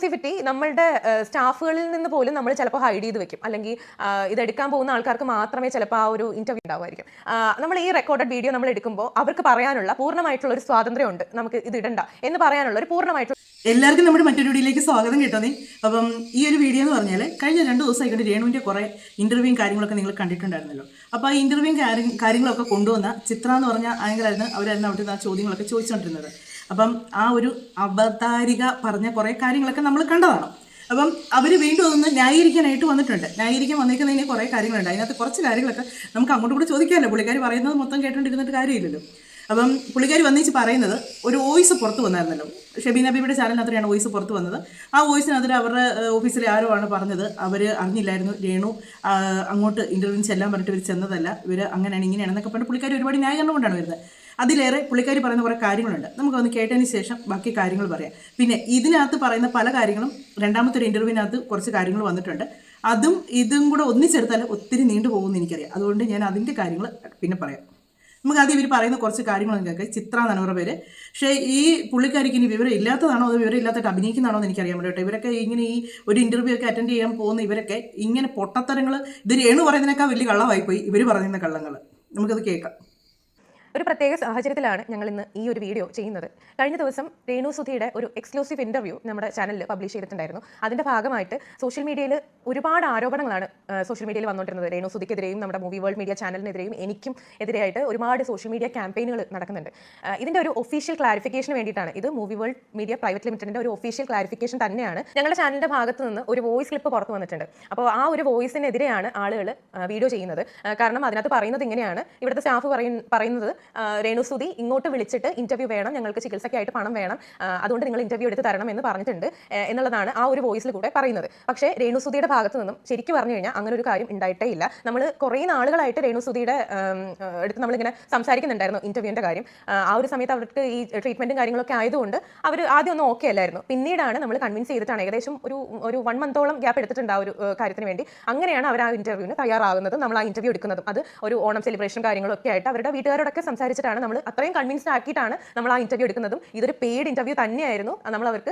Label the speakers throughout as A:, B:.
A: Exclusivity നമ്മളുടെ സ്റ്റാഫുകളിൽ നിന്ന് പോലും നമ്മൾ ചിലപ്പോൾ ഹൈഡ് ചെയ്ത് വെക്കും, അല്ലെങ്കിൽ ഇതെടുക്കാൻ പോകുന്ന ആൾക്കാർക്ക് മാത്രമേ ചിലപ്പോൾ ആ ഒരു ഇന്റർവ്യൂ ഉണ്ടാവുമായിരിക്കും. നമ്മൾ ഈ റെക്കോർഡഡ് വീഡിയോ നമ്മൾ എടുക്കുമ്പോൾ അവർക്ക് പറയാനുള്ള പൂർണ്ണമായിട്ടുള്ള ഒരു സ്വാതന്ത്ര്യമുണ്ട്, നമുക്ക് ഇത് ഇടണ്ട എന്ന് പറയാനുള്ള ഒരു പൂർണ്ണമായിട്ടുള്ള.
B: എല്ലാവർക്കും നമ്മുടെ മറ്റൊരു വീഡിയോയിലേക്ക് സ്വാഗതം കേട്ടോന്നേ. അപ്പം ഈ ഒരു വീഡിയോ എന്ന് പറഞ്ഞാൽ കഴിഞ്ഞ 2 ദിവസമായിട്ട് രേണുവിൻ്റെ കുറേ ഇൻ്റർവ്യൂവും കാര്യങ്ങളൊക്കെ നിങ്ങൾ കണ്ടിട്ടുണ്ടായിരുന്നല്ലോ. അപ്പോൾ ആ ഇൻ്റർവ്യൂവും കാര്യങ്ങളൊക്കെ കൊണ്ടുവന്ന ചിത്ര എന്ന് പറഞ്ഞ ആങ്കറായിരുന്നു. അവരായിരുന്നു അവിടുത്തെ ആ ചോദ്യങ്ങളൊക്കെ ചോദിച്ചുകൊണ്ടിരുന്നത്. അപ്പം ആ ഒരു അവതാരിക പറഞ്ഞ കുറേ കാര്യങ്ങളൊക്കെ നമ്മൾ കണ്ടതാണ്. അപ്പം അവർ വീണ്ടും അതൊന്ന് ന്യായീകരിക്കാനായിട്ട് വന്നിട്ടുണ്ട്. ന്യായീകരിക്കാൻ വന്നിരിക്കുന്നതിന് കുറേ കാര്യങ്ങളുണ്ട്. അതിനകത്ത് കുറച്ച് കാര്യങ്ങളൊക്കെ നമുക്ക് അങ്ങോട്ടും കൂടെ ചോദിക്കാമല്ലോ. പുള്ളിക്കാർ പറയുന്നത് മൊത്തം കേട്ടോണ്ടിരുന്നിട്ട് കാര്യമില്ലല്ലോ. അപ്പം പുള്ളിക്കാർ വന്നിച്ച് പറയുന്നത് ഒരു വോയിസ് പുറത്ത് വന്നായിരുന്നല്ലോ. ഷെബീന ബീബിയുടെ ചാനലിനകത്താണ് വോയിസ് പുറത്ത് വന്നത്. ആ വോയിസിനകത്ത് അവരുടെ ഓഫീസിലെ ആരോ ആണ് പറഞ്ഞത് അവർ അറിഞ്ഞില്ലായിരുന്നു രേണു അങ്ങോട്ട് ഇൻ്റർവ്യൂവിന് ചെല്ലാൻ പറഞ്ഞിട്ട് ഇവർ ചെന്നതല്ല, ഇവർ അങ്ങനെയാണ് ഇങ്ങനെയാണെന്നൊക്കെ പറഞ്ഞ് പുള്ളിക്കാർ ഒരുപാട് ന്യായീകരണം കൊണ്ടാണ് വരുന്നത്. അതിലേറെ പുള്ളിക്കാർ പറയുന്ന കുറേ കാര്യങ്ങളുണ്ട്. നമുക്കൊന്ന് കേട്ടതിന് ശേഷം ബാക്കി കാര്യങ്ങൾ പറയാം. പിന്നെ ഇതിനകത്ത് പറയുന്ന പല കാര്യങ്ങളും രണ്ടാമത്തെ ഒരു ഇൻ്റർവ്യൂവിനകത്ത് കുറച്ച് കാര്യങ്ങൾ വന്നിട്ടുണ്ട്. അതും ഇതും കൂടെ ഒന്നിച്ചെടുത്താൽ ഒത്തിരി നീണ്ടു പോകുമെന്ന് എനിക്കറിയാം. അതുകൊണ്ട് ഞാൻ അതിൻ്റെ കാര്യങ്ങൾ പിന്നെ പറയാം. നമുക്ക് ആദ്യം ഇവർ പറയുന്ന കുറച്ച് കാര്യങ്ങളൊന്നും കേൾക്കാം. ചിത്ര എന്നാണ് അവരുടെ പേര്. പക്ഷേ ഈ പുള്ളിക്കാരിക്ക് ഇനി വിവരം ഇല്ലാത്തതാണോ അതോ വിവരം ഇല്ലാത്തതായിട്ട് അഭിനയിക്കുന്നതാണോ എന്ന് എനിക്കറിയാൻ പറ്റും കേട്ടോ. ഇവരൊക്കെ ഇങ്ങനെ ഈ ഒരു ഇൻ്റർവ്യൂ ഒക്കെ അറ്റൻഡ് ചെയ്യാൻ പോകുന്ന ഇവരൊക്കെ ഇങ്ങനെ പൊട്ടത്തരങ്ങൾ, ഇത് രേണു പറയുന്നതിനേക്കാൾ വലിയ കള്ളമായിപ്പോയി ഇവർ പറയുന്ന കള്ളങ്ങൾ. നമുക്കത് കേൾക്കാം.
A: ഒരു പ്രത്യേക സാഹചര്യത്തിലാണ് ഞങ്ങൾ ഇന്ന് ഈ ഒരു വീഡിയോ ചെയ്യുന്നത്. കഴിഞ്ഞ ദിവസം രേണു സുധിയുടെ ഒരു എക്സ്ക്ലൂസീവ് ഇന്റർവ്യൂ നമ്മുടെ ചാനലിൽ പബ്ലിഷ് ചെയ്തിട്ടുണ്ടായിരുന്നു. അതിന്റെ ഭാഗമായിട്ട് സോഷ്യൽ മീഡിയയിൽ ഒരുപാട് ആരോപണങ്ങളാണ് സോഷ്യൽ മീഡിയയിൽ വന്നുകൊണ്ടിരുന്നത്. രേണു സുധിക്കെതിരെയും നമ്മുടെ മൂവി വേൾഡ് മീഡിയ ചാനലിനെതിരെയും എനിക്കും എതിരെയായിട്ട് ഒരുപാട് സോഷ്യൽ മീഡിയ ക്യാമ്പയിനുകൾ നടക്കുന്നുണ്ട്. ഇതിന്റെ ഒരു ഒഫീഷ്യൽ ക്ലാരിഫിക്കേഷന് വേണ്ടിയിട്ടാണ് ഇത്. മൂവി വേൾഡ് മീഡിയ പ്രൈവറ്റ് ലിമിറ്റഡിന്റെ ഒരു ഒഫീഷ്യൽ ക്ലാരിഫിക്കേഷൻ തന്നെയാണ്. ഞങ്ങളുടെ ചാനലിന്റെ ഭാഗത്ത് നിന്ന് ഒരു വോയിസ് ക്ലിപ്പ് പുറത്തു വന്നിട്ടുണ്ട്. അപ്പോൾ ആ ഒരു വോയിസിനെതിരെയാണ് ആളുകൾ വീഡിയോ ചെയ്യുന്നത്. കാരണം അതിനകത്ത് പറയുന്നത് ഇങ്ങനെയാണ്. ഇവിടുത്തെ സ്റ്റാഫ് പറയുന്നത് രേണു സുധി ഇങ്ങോട്ട് വിളിച്ചിട്ട് ഇന്റർവ്യൂ വേണം, ഞങ്ങൾക്ക് ചികിത്സയ്ക്കായിട്ട് പണം വേണം, അതുകൊണ്ട് നിങ്ങൾ ഇന്റർവ്യൂ എടുത്ത് തരണം എന്ന് പറഞ്ഞിട്ടുണ്ട് എന്നുള്ളതാണ് ആ ഒരു വോയിസിൽ കൂടെ പറയുന്നത്. പക്ഷേ രേണു സുധിയുടെ ഭാഗത്ത് നിന്നും ശരിക്കും പറഞ്ഞു കഴിഞ്ഞാൽ അങ്ങനെ ഒരു കാര്യം ഉണ്ടായിട്ടേ ഇല്ല. നമ്മൾ കുറേ നാളുകളായിട്ട് രേണു സുധിയുടെ അടുത്ത് നമ്മളിങ്ങനെ സംസാരിക്കുന്നുണ്ടായിരുന്നു ഇന്റർവ്യൂവിന്റെ കാര്യം. ആ ഒരു സമയത്ത് അവർക്ക് ഈ ട്രീറ്റ്മെന്റും കാര്യങ്ങളൊക്കെ ആയതുകൊണ്ട് അവർ ആദ്യം ഒന്നും ഓക്കെ അല്ലായിരുന്നു. പിന്നീടാണ് നമ്മൾ കൺവിൻസ് ചെയ്തിട്ടാണ് ഏകദേശം ഒരു 1 മന്തോളം ഗ്യാപ്പ് എടുത്തിട്ടുണ്ട് ആ ഒരു കാര്യത്തിന് വേണ്ടി. അങ്ങനെയാണ് അവർ ആ ഇന്റർവ്യൂവിന് തയ്യാറാകുന്നതും നമ്മൾ ആ ഇന്റർവ്യൂ എടുക്കുന്നതും. അത് ഒരു ഓണം സെലിബ്രേഷൻ കാര്യങ്ങളൊക്കെ ആയിട്ട് അവരുടെ വീട്ടുകാരോടൊക്കെ സംസാരിച്ചിട്ടാണ് നമ്മൾ അത്രയും കൺവിൻസ്ഡ് ആക്കിയിട്ടാണ് നമ്മൾ ആ ഇന്റർവ്യൂ എടുക്കുന്നതും. ഇതൊരു പെയ്ഡ് ഇന്റർവ്യൂ തന്നെയായിരുന്നു. നമ്മൾ അവർക്ക്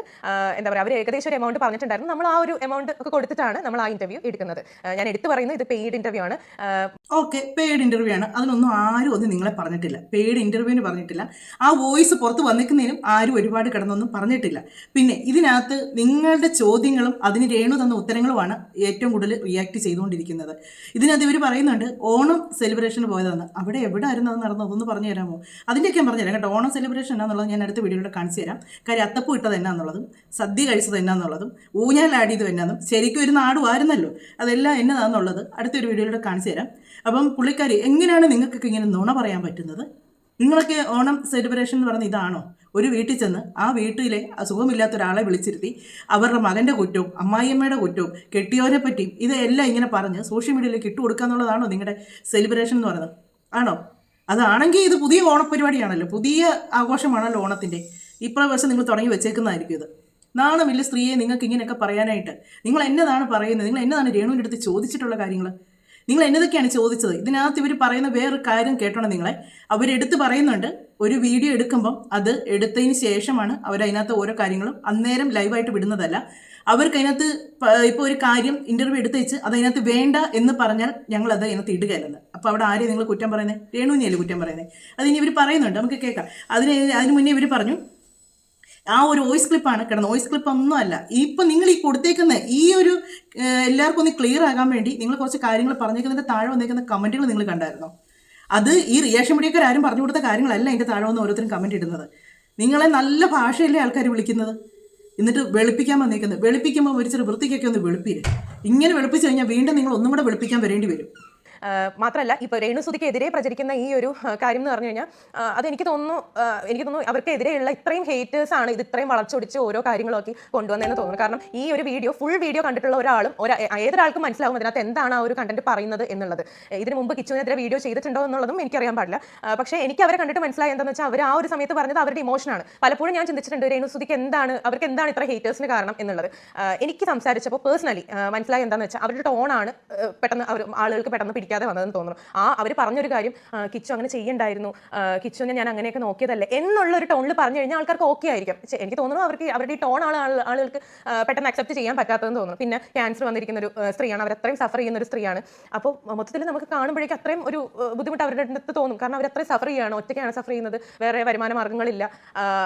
A: എന്താ പറയുക, അവർ ഏകദേശം ഒരു എമൗണ്ട് പറഞ്ഞിട്ടുണ്ടായിരുന്നു. നമ്മൾ ആ ഒരു എമൗണ്ട് ഒക്കെ കൊടുത്തിട്ടാണ് നമ്മൾ ആ ഇന്റർവ്യൂ എടുക്കുന്നത്. ഞാൻ എടുത്തു പറയുന്നത് ഇത് പെയ്ഡ് ഇന്റർവ്യൂ ആണ്.
B: ഓക്കെ, പെയ്ഡ് ഇന്റർവ്യൂ ആണ്. അതിനൊന്നും ആരും ഒന്നും നിങ്ങളെ പറഞ്ഞിട്ടില്ല. പെയ്ഡ് ഇന്റർവ്യൂവിന് പറഞ്ഞിട്ടില്ല. ആ വോയിസ് പുറത്ത് വന്നിക്കുന്നതിനും ആരും ഒരുപാട് കിടന്നൊന്നും പറഞ്ഞിട്ടില്ല. പിന്നെ ഇതിനകത്ത് നിങ്ങളുടെ ചോദ്യങ്ങളും അതിന് രേണു തന്ന ഉത്തരങ്ങളുമാണ് ഏറ്റവും കൂടുതൽ റിയാക്ട് ചെയ്തുകൊണ്ടിരിക്കുന്നത്. ഇതിനകത്ത് ഇവർ പറയുന്നുണ്ട് ഓണം സെലിബ്രേഷന് പോയതാണ്. അവിടെ എവിടെ ആയിരുന്നു അത് നടന്നത്, അതൊന്ന് പറഞ്ഞു തരാമോ? അതിൻ്റെയൊക്കെ പറഞ്ഞു തരാം കേട്ടോ. ഓണം സെലിബ്രേഷൻ എന്നാന്നുള്ളത് ഞാൻ അടുത്ത വീഡിയോയിലൂടെ കാണിച്ചു തരാം. കാര്യം അത്തപ്പൂ ഇട്ടത് എന്നാന്നുള്ളതും സദ്യ കഴിച്ചത് എന്നാന്നുള്ളതും ഊഞ്ഞാൽ ആടിയത് എന്നാന്നും ശരിക്കും ഒരു നാടുമായിരുന്നല്ലോ അതെല്ലാം എന്നതാണെന്നുള്ളത് അടുത്തൊരു വീഡിയോയിലൂടെ കാണിച്ചു തരാം. അപ്പം പുള്ളിക്കാരി എങ്ങനെയാണ് നിങ്ങൾക്കൊക്കെ ഇങ്ങനെ നുണ പറയാൻ പറ്റുന്നത്? നിങ്ങളൊക്കെ ഓണം സെലിബ്രേഷൻ എന്ന് പറഞ്ഞ ഇതാണോ? ഒരു വീട്ടിൽ ചെന്ന് ആ വീട്ടിലെ സുഖമില്ലാത്ത ഒരാളെ വിളിച്ചിരുത്തി അവരുടെ മകൻ്റെ കുറ്റവും അമ്മായിയമ്മയുടെ കുറ്റവും കെട്ടിയോനെ പറ്റിയും ഇതെല്ലാം ഇങ്ങനെ പറഞ്ഞ് സോഷ്യൽ മീഡിയയിലേക്ക് ഇട്ട് കൊടുക്കുക എന്നുള്ളതാണോ നിങ്ങളുടെ സെലിബ്രേഷൻ എന്ന് പറയുന്നത്? ആണോ? അതാണെങ്കിൽ ഇത് പുതിയ ഓണപ്പരിപാടിയാണല്ലോ, പുതിയ ആഘോഷമാണല്ലോ ഓണത്തിൻ്റെ. ഇപ്രാവശ്യം നിങ്ങൾ തുടങ്ങി വെച്ചേക്കുന്നതായിരിക്കും ഇത്. നാണമില്ല സ്ത്രീയെ നിങ്ങൾക്ക് ഇങ്ങനെയൊക്കെ പറയാനായിട്ട്. നിങ്ങൾ എന്നതാണ് പറയുന്നത്? നിങ്ങൾ എന്നതാണ് രേണുവിൻ്റെ അടുത്ത് ചോദിച്ചിട്ടുള്ള കാര്യങ്ങൾ? നിങ്ങൾ എന്നതൊക്കെയാണ് ചോദിച്ചത്? ഇതിനകത്ത് ഇവർ പറയുന്ന വേറൊരു കാര്യം കേട്ടോണം. നിങ്ങളെ അവരെടുത്ത് പറയുന്നുണ്ട്, ഒരു വീഡിയോ എടുക്കുമ്പം അത് എടുത്തതിന് ശേഷമാണ് അവരതിനകത്ത് ഓരോ കാര്യങ്ങളും അന്നേരം ലൈവായിട്ട് വിടുന്നതല്ല. അവർക്ക് അതിനകത്ത് ഇപ്പോൾ ഒരു കാര്യം ഇൻ്റർവ്യൂ എടുത്ത് വെച്ച് അതതിനകത്ത് വേണ്ട എന്ന് പറഞ്ഞാൽ ഞങ്ങൾ അത് അതിനകത്ത് ഇടുകയല്ലെന്ന്. അപ്പോൾ അവിടെ ആരെയും നിങ്ങൾ കുറ്റം പറയുന്നത്? രേണുവിനെയല്ലേ കുറ്റം പറയുന്നത്? അതിന് ഇവർ പറയുന്നുണ്ട്, നമുക്ക് കേൾക്കാം. അതിന് മുന്നേ ഇവർ പറഞ്ഞു ആ ഒരു വോയിസ് ക്ലിപ്പാണ് കിടന്നത്. വോയിസ് ക്ലിപ്പ് ഒന്നും അല്ല. ഇപ്പം നിങ്ങൾ ഈ കൊടുത്തേക്കുന്ന ഈ ഒരു എല്ലാവർക്കും ഒന്ന് ക്ലിയർ ആകാൻ വേണ്ടി നിങ്ങൾ കുറച്ച് കാര്യങ്ങൾ പറഞ്ഞേക്കുന്നതിൻ്റെ താഴെ വന്നേക്കുന്ന കമൻറ്റുകൾ നിങ്ങൾ കണ്ടായിരുന്നോ? അത് ഈ റിയാക്ഷൻ മീഡിയക്കാർ ആരും പറഞ്ഞു കൊടുത്ത കാര്യങ്ങളല്ല അതിൻ്റെ താഴെ വന്ന് ഓരോരുത്തരും കമൻറ്റ് ഇടുന്നത്. നിങ്ങളെ നല്ല ഭാഷയല്ലേ ആൾക്കാർ വിളിക്കുന്നത്, എന്നിട്ട് വെളുപ്പിക്കാൻ വന്നേക്കുന്നത്. വെളുപ്പിക്കുമ്പോൾ ഒരു ചെറു വൃത്തിക്കൊക്കെ ഒന്ന് വെളുപ്പില്ലേ. ഇങ്ങനെ വെളുപ്പിച്ച് കഴിഞ്ഞാൽ വീണ്ടും നിങ്ങൾ ഒന്നും കൂടെ വെളുപ്പിക്കാൻ വരേണ്ടി വരും.
A: മാത്രമല്ല ഇപ്പോൾ രേണു സുധിക്കെതിരെ പ്രചരിക്കുന്ന ഈ ഒരു കാര്യം എന്ന് പറഞ്ഞു കഴിഞ്ഞാൽ അതെനിക്ക് തോന്നുന്നു അവർക്കെതിരെയുള്ള ഇത്രയും ഹേറ്റേഴ്സ് ആണ് ഇത് ഇത്രയും വളച്ചൊടിച്ച് ഓരോ കാര്യങ്ങളൊക്കെ കൊണ്ടുവന്നതെന്ന് തോന്നുന്നു. കാരണം ഈ ഒരു വീഡിയോ ഫുൾ വീഡിയോ കണ്ടിട്ടുള്ള ഒരാളും ഏതൊരാൾക്കും മനസ്സിലാവും അതിനകത്ത് എന്താണ് ആ ഒരു കണ്ടന്റ് പറയുന്നത് എന്നുള്ളത്. ഇതിന് മുമ്പ് കിച്ചുവിനെതിരെ വീഡിയോ ചെയ്തിട്ടുണ്ടോ എന്നുള്ളതും എനിക്കറിയാൻ പാടില്ല. പക്ഷേ എനിക്ക് അവരെ കണ്ടിട്ട് മനസ്സിലായി എന്താണെന്ന് വെച്ചാൽ അവർ ആ ഒരു സമയത്ത് പറഞ്ഞത് അവരുടെ ഇമോഷനാണ്. പലപ്പോഴും ഞാൻ ചിന്തിച്ചിട്ടുണ്ട് രേണു സുധിക്ക് അവർക്ക് എന്താണ് ഇത്ര ഹേറ്റേഴ്സിന് കാരണം എന്നുള്ളത്. എനിക്ക് സംസാരിച്ചപ്പോൾ പേഴ്സണലി മനസ്സിലായി എന്താണെന്ന് വെച്ചാൽ അവരുടെ ടോണാണ് പെട്ടെന്ന് ആളുകൾക്ക് പെട്ടെന്ന് ഇരിക്കാതെ വന്നതെന്ന് തോന്നുന്നു. അവർ പറഞ്ഞൊരു കാര്യം, കിച്ചു അങ്ങനെ ചെയ്യണ്ടായിരുന്നു, കിച്ചുവിനെ ഞാൻ അങ്ങനെയൊക്കെ നോക്കിയതല്ലേ എന്നുള്ള ഒരു ടോണിൽ പറഞ്ഞു കഴിഞ്ഞാൽ ആൾക്കാർക്ക് ഓക്കെ ആയിരിക്കും. എനിക്ക് തോന്നുന്നു അവർക്ക് അവരുടെ ഈ ടോൺ ആളുകൾക്ക് പെട്ടെന്ന് അക്സെപ്റ്റ് ചെയ്യാൻ പറ്റാത്തതെന്ന് തോന്നുന്നു. പിന്നെ ക്യാൻസർ വന്നിരിക്കുന്ന ഒരു സ്ത്രീയാണ്, അവർ അത്രയും സഫർ ചെയ്യുന്ന ഒരു സ്ത്രീയാണ്. അപ്പോൾ മൊത്തത്തിൽ നമുക്ക് കാണുമ്പോഴേക്കും അത്രയും ഒരു ബുദ്ധിമുട്ട് അവരുടെ അടുത്ത് തോന്നും. കാരണം അവർ അത്രയും സഫർ ചെയ്യുകയാണ്, ഒറ്റയ്ക്കാണ് സഫർ ചെയ്യുന്നത്, വേറെ വരുമാന മാർഗ്ഗങ്ങളില്ല.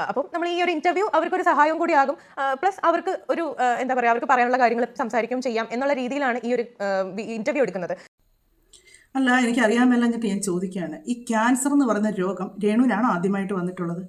A: അപ്പം നമ്മൾ ഈ ഒരു ഇന്റർവ്യൂ അവർക്കൊരു സഹായം കൂടിയാകും. പ്ലസ് അവർക്ക് ഒരു എന്താ പറയുക, അവർക്ക് പറയാനുള്ള കാര്യങ്ങൾ സംസാരിക്കുകയും ചെയ്യാം എന്നുള്ള രീതിയിലാണ് ഈ ഒരു ഇന്റർവ്യൂ എടുക്കുന്നത്.
B: അല്ല, എനിക്കറിയാമല്ലെന്നിട്ട് ഞാൻ ചോദിക്കുകയാണ്, ഈ ക്യാൻസർ എന്ന് പറയുന്ന രോഗം രേണുവിനാണോ ആദ്യമായിട്ട് വന്നിട്ടുള്ളത്?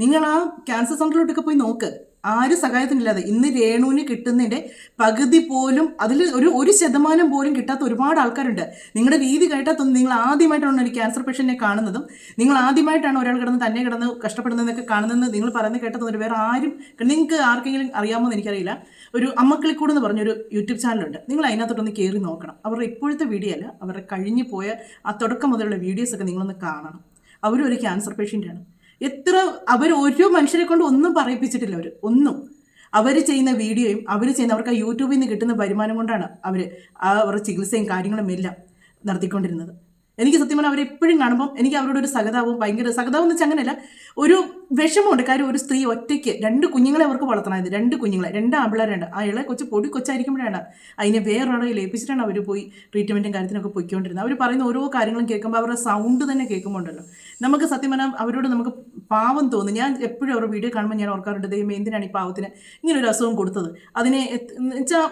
B: നിങ്ങൾ ആ ക്യാൻസർ സെൻ്ററിലോട്ടൊക്കെ പോയി നോക്ക്, ആരും സഹായത്തിനില്ലാതെ ഇന്ന് രേണുവിന് കിട്ടുന്നതിൻ്റെ പകുതി പോലും, അതിൽ ഒരു ശതമാനം പോലും കിട്ടാത്ത ഒരുപാട് ആൾക്കാരുണ്ട്. നിങ്ങളുടെ രീതി കേട്ടാത്തൊന്നും നിങ്ങൾ ആദ്യമായിട്ടാണ് ഒരു ക്യാൻസർ പേഷ്യൻറ്റിനെ കാണുന്നതും, നിങ്ങൾ ആദ്യമായിട്ടാണ് ഒരാൾ തന്നെ കിടന്ന് കഷ്ടപ്പെടുന്നതെന്നൊക്കെ കാണുന്നതെന്ന് നിങ്ങൾ പറയുന്നത് കേട്ടതൊന്നും വേറെ ആരും, നിങ്ങൾക്ക് ആർക്കെങ്കിലും അറിയാമോ എന്ന് എനിക്കറിയില്ല. ഒരു അമ്മക്കിളിക്കൂട് എന്ന് പറഞ്ഞൊരു യൂട്യൂബ് ചാനലുണ്ട്, നിങ്ങൾ അതിനകത്തോട്ടൊന്ന് കയറി നോക്കണം. അവരുടെ ഇപ്പോഴത്തെ വീഡിയോ അല്ല, അവരുടെ കഴിഞ്ഞു പോയ ആ തുടക്കം മുതലുള്ള വീഡിയോസൊക്കെ നിങ്ങളൊന്ന് കാണണം. അവരും ഒരു ക്യാൻസർ പേഷ്യൻ്റാണ്. അവർ ഓരോ മനുഷ്യരെ കൊണ്ട് ഒന്നും പറയിപ്പിച്ചിട്ടില്ല. അവർ ചെയ്യുന്ന വീഡിയോയും അവർക്ക് ആ യൂട്യൂബിൽ നിന്ന് കിട്ടുന്ന വരുമാനം കൊണ്ടാണ് അവരുടെ ചികിത്സയും കാര്യങ്ങളും എല്ലാം നടത്തിക്കൊണ്ടിരുന്നത്. എനിക്ക് സത്യം പറഞ്ഞാൽ അവരെപ്പോഴും കാണുമ്പം എനിക്ക് അവരോട് ഒരു സഹതാപവും, ഭയങ്കര സഹതാപം എന്ന് വെച്ചാൽ അങ്ങനെയല്ല, ഒരു വിഷമമുണ്ട്. കാര്യം ഒരു സ്ത്രീ ഒറ്റയ്ക്ക് 2 കുഞ്ഞുങ്ങളെ അവർക്ക് വളർത്തണമായത്, 2 കുഞ്ഞുങ്ങളെ, 2 ആമ്പിള്ളേരുണ്ട്. ആ ഇളയ കൊച്ചായിരിക്കുമ്പോഴാണ് അതിനെ വേറൊരാളെ ഏൽപ്പിച്ചിട്ടാണ് അവർ പോയി ട്രീറ്റ്മെൻറ്റും കാര്യത്തിനൊക്കെ പൊയ്ക്കൊണ്ടിരുന്നത്. അവർ പറയുന്ന ഓരോ കാര്യങ്ങളും കേൾക്കുമ്പോൾ അവരുടെ സൗണ്ട് തന്നെ കേൾക്കുമ്പോണ്ടല്ലോ നമുക്ക് സത്യം പറഞ്ഞാൽ അവരോട് നമുക്ക് പാവം തോന്നും. ഞാൻ എപ്പോഴും അവരുടെ വീഡിയോ കാണുമ്പോൾ ഞാൻ ഓർക്കാറുണ്ട്, ദൈവം എന്തിനാണ് ഈ പാവത്തിന് ഇങ്ങനെ ഒരു അസുഖം കൊടുത്തത്? അതിനെ വെച്ചാൽ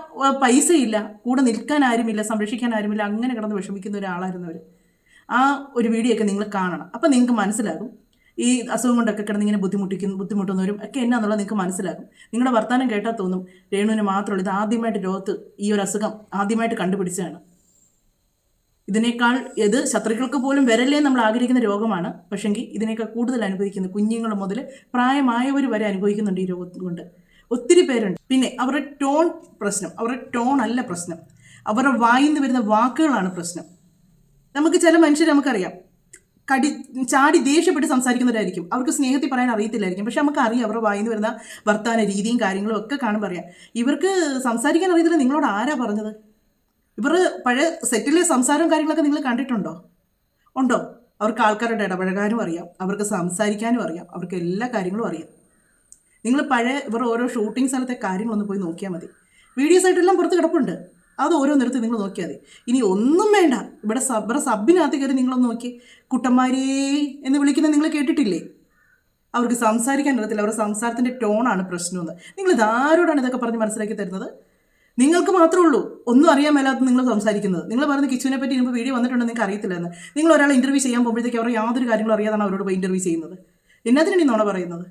B: പൈസയില്ല, കൂടെ നിൽക്കാൻ ആരുമില്ല, സംരക്ഷിക്കാൻ ആരുമില്ല, അങ്ങനെ കിടന്ന് വിഷമിക്കുന്ന ഒരാളായിരുന്നു അവർ. ആ ഒരു വീഡിയോ ഒക്കെ നിങ്ങൾ കാണണം. അപ്പം നിങ്ങൾക്ക് മനസ്സിലാകും ഈ അസുഖം കൊണ്ടൊക്കെ കിടന്ന് ഇങ്ങനെ ബുദ്ധിമുട്ടുന്നവരും ഒക്കെ എന്നാന്നുള്ളത് നിങ്ങൾക്ക് മനസ്സിലാകും. നിങ്ങളുടെ വർത്തമാനം കേട്ടാൽ തോന്നും രേണുവിന് മാത്രമുള്ള ഇത് ആദ്യമായിട്ട് ലോകത്ത് ഈ ഒരു അസുഖം ആദ്യമായിട്ട് കണ്ടുപിടിച്ചതാണ്. ഇതിനേക്കാൾ ഇത് ശത്രുക്കൾക്ക് പോലും വരല്ലേ നമ്മൾ ആഗ്രഹിക്കുന്ന രോഗമാണ്. പക്ഷെങ്കിൽ ഇതിനേക്കാൾ കൂടുതൽ അനുഭവിക്കുന്നത് കുഞ്ഞുങ്ങൾ മുതൽ പ്രായമായവർ വരെ അനുഭവിക്കുന്നുണ്ട് ഈ രോഗം കൊണ്ട്. ഒത്തിരി പേരുണ്ട്. പിന്നെ അവരുടെ ടോൺ പ്രശ്നം, അവരുടെ ടോൺ അല്ല പ്രശ്നം, അവരുടെ വായിൽ നിന്ന് വരുന്ന വാക്കുകളാണ് പ്രശ്നം. നമുക്ക് ചില മനുഷ്യർ നമുക്കറിയാം ചാടി ദേഷ്യപ്പെട്ട് സംസാരിക്കുന്നവരായിരിക്കും, അവർക്ക് സ്നേഹത്തിൽ പറയാൻ അറിയത്തില്ലായിരിക്കും. പക്ഷെ നമുക്കറിയാം അവരുടെ വായിൽ നിന്ന് വരുന്ന വർത്താന രീതിയും കാര്യങ്ങളും ഒക്കെ കാണുമ്പോൾ അറിയാം ഇവർക്ക് സംസാരിക്കാൻ അറിയത്തില്ല. നിങ്ങളോട് ആരാ പറഞ്ഞത്? ഇവർ പഴയ സെറ്റിലെ സംസാരവും കാര്യങ്ങളൊക്കെ നിങ്ങൾ കണ്ടിട്ടുണ്ടോ? ഉണ്ടോ? അവർക്ക് ആൾക്കാരുടെ ഇടപഴകാനും അറിയാം, അവർക്ക് സംസാരിക്കാനും അറിയാം, അവർക്ക് എല്ലാ കാര്യങ്ങളും അറിയാം. നിങ്ങൾ ഇവർ ഓരോ ഷൂട്ടിംഗ് സ്ഥലത്തെ കാര്യങ്ങളൊന്ന് പോയി നോക്കിയാൽ മതി. വീഡിയോസ് ആയിട്ടെല്ലാം പുറത്ത് കിടപ്പുണ്ട്, അത് ഓരോ നേരത്ത് നിങ്ങൾ നോക്കിയാൽ മതി. ഇനി ഒന്നും വേണ്ട, ഇവിടെ സബിനകത്ത് കയറി നിങ്ങളൊന്ന് നോക്കി, കുട്ടന്മാരേ എന്ന് വിളിക്കുന്നത് നിങ്ങൾ കേട്ടിട്ടില്ലേ? അവർക്ക് സംസാരിക്കാൻ അറിയത്തില്ല, അവരുടെ സംസാരത്തിൻ്റെ ടോണാണ് പ്രശ്നമെന്ന്. നിങ്ങൾ ഇതാരോടാണ് ഇതൊക്കെ പറഞ്ഞ് മനസ്സിലാക്കി തരുന്നത്? നിങ്ങൾക്ക് മാത്രമേ ഉള്ളൂ ഒന്നും അറിയാൻ മേലാത്ത നിങ്ങൾ സംസാരിക്കുന്നത്. നിങ്ങൾ പറയുന്ന കിച്ചുവിനെ പറ്റി ഇപ്പോൾ വീഡിയോ വന്നിട്ടുണ്ടെന്ന് നിങ്ങൾക്ക് അറിയത്തില്ലെന്ന്. നിങ്ങൾ ഒരാളെ ഇൻ്റർവ്യൂ ചെയ്യാൻ പോകുമ്പോഴത്തേക്ക് അവർ യാതൊരു കാര്യങ്ങളും അറിയാതാണ് അവരോട് പോയി ഇൻ്റർവ്യൂ ചെയ്യുന്നത്. എന്നതിനാണ് ഈ നുണ പറയുന്നത്?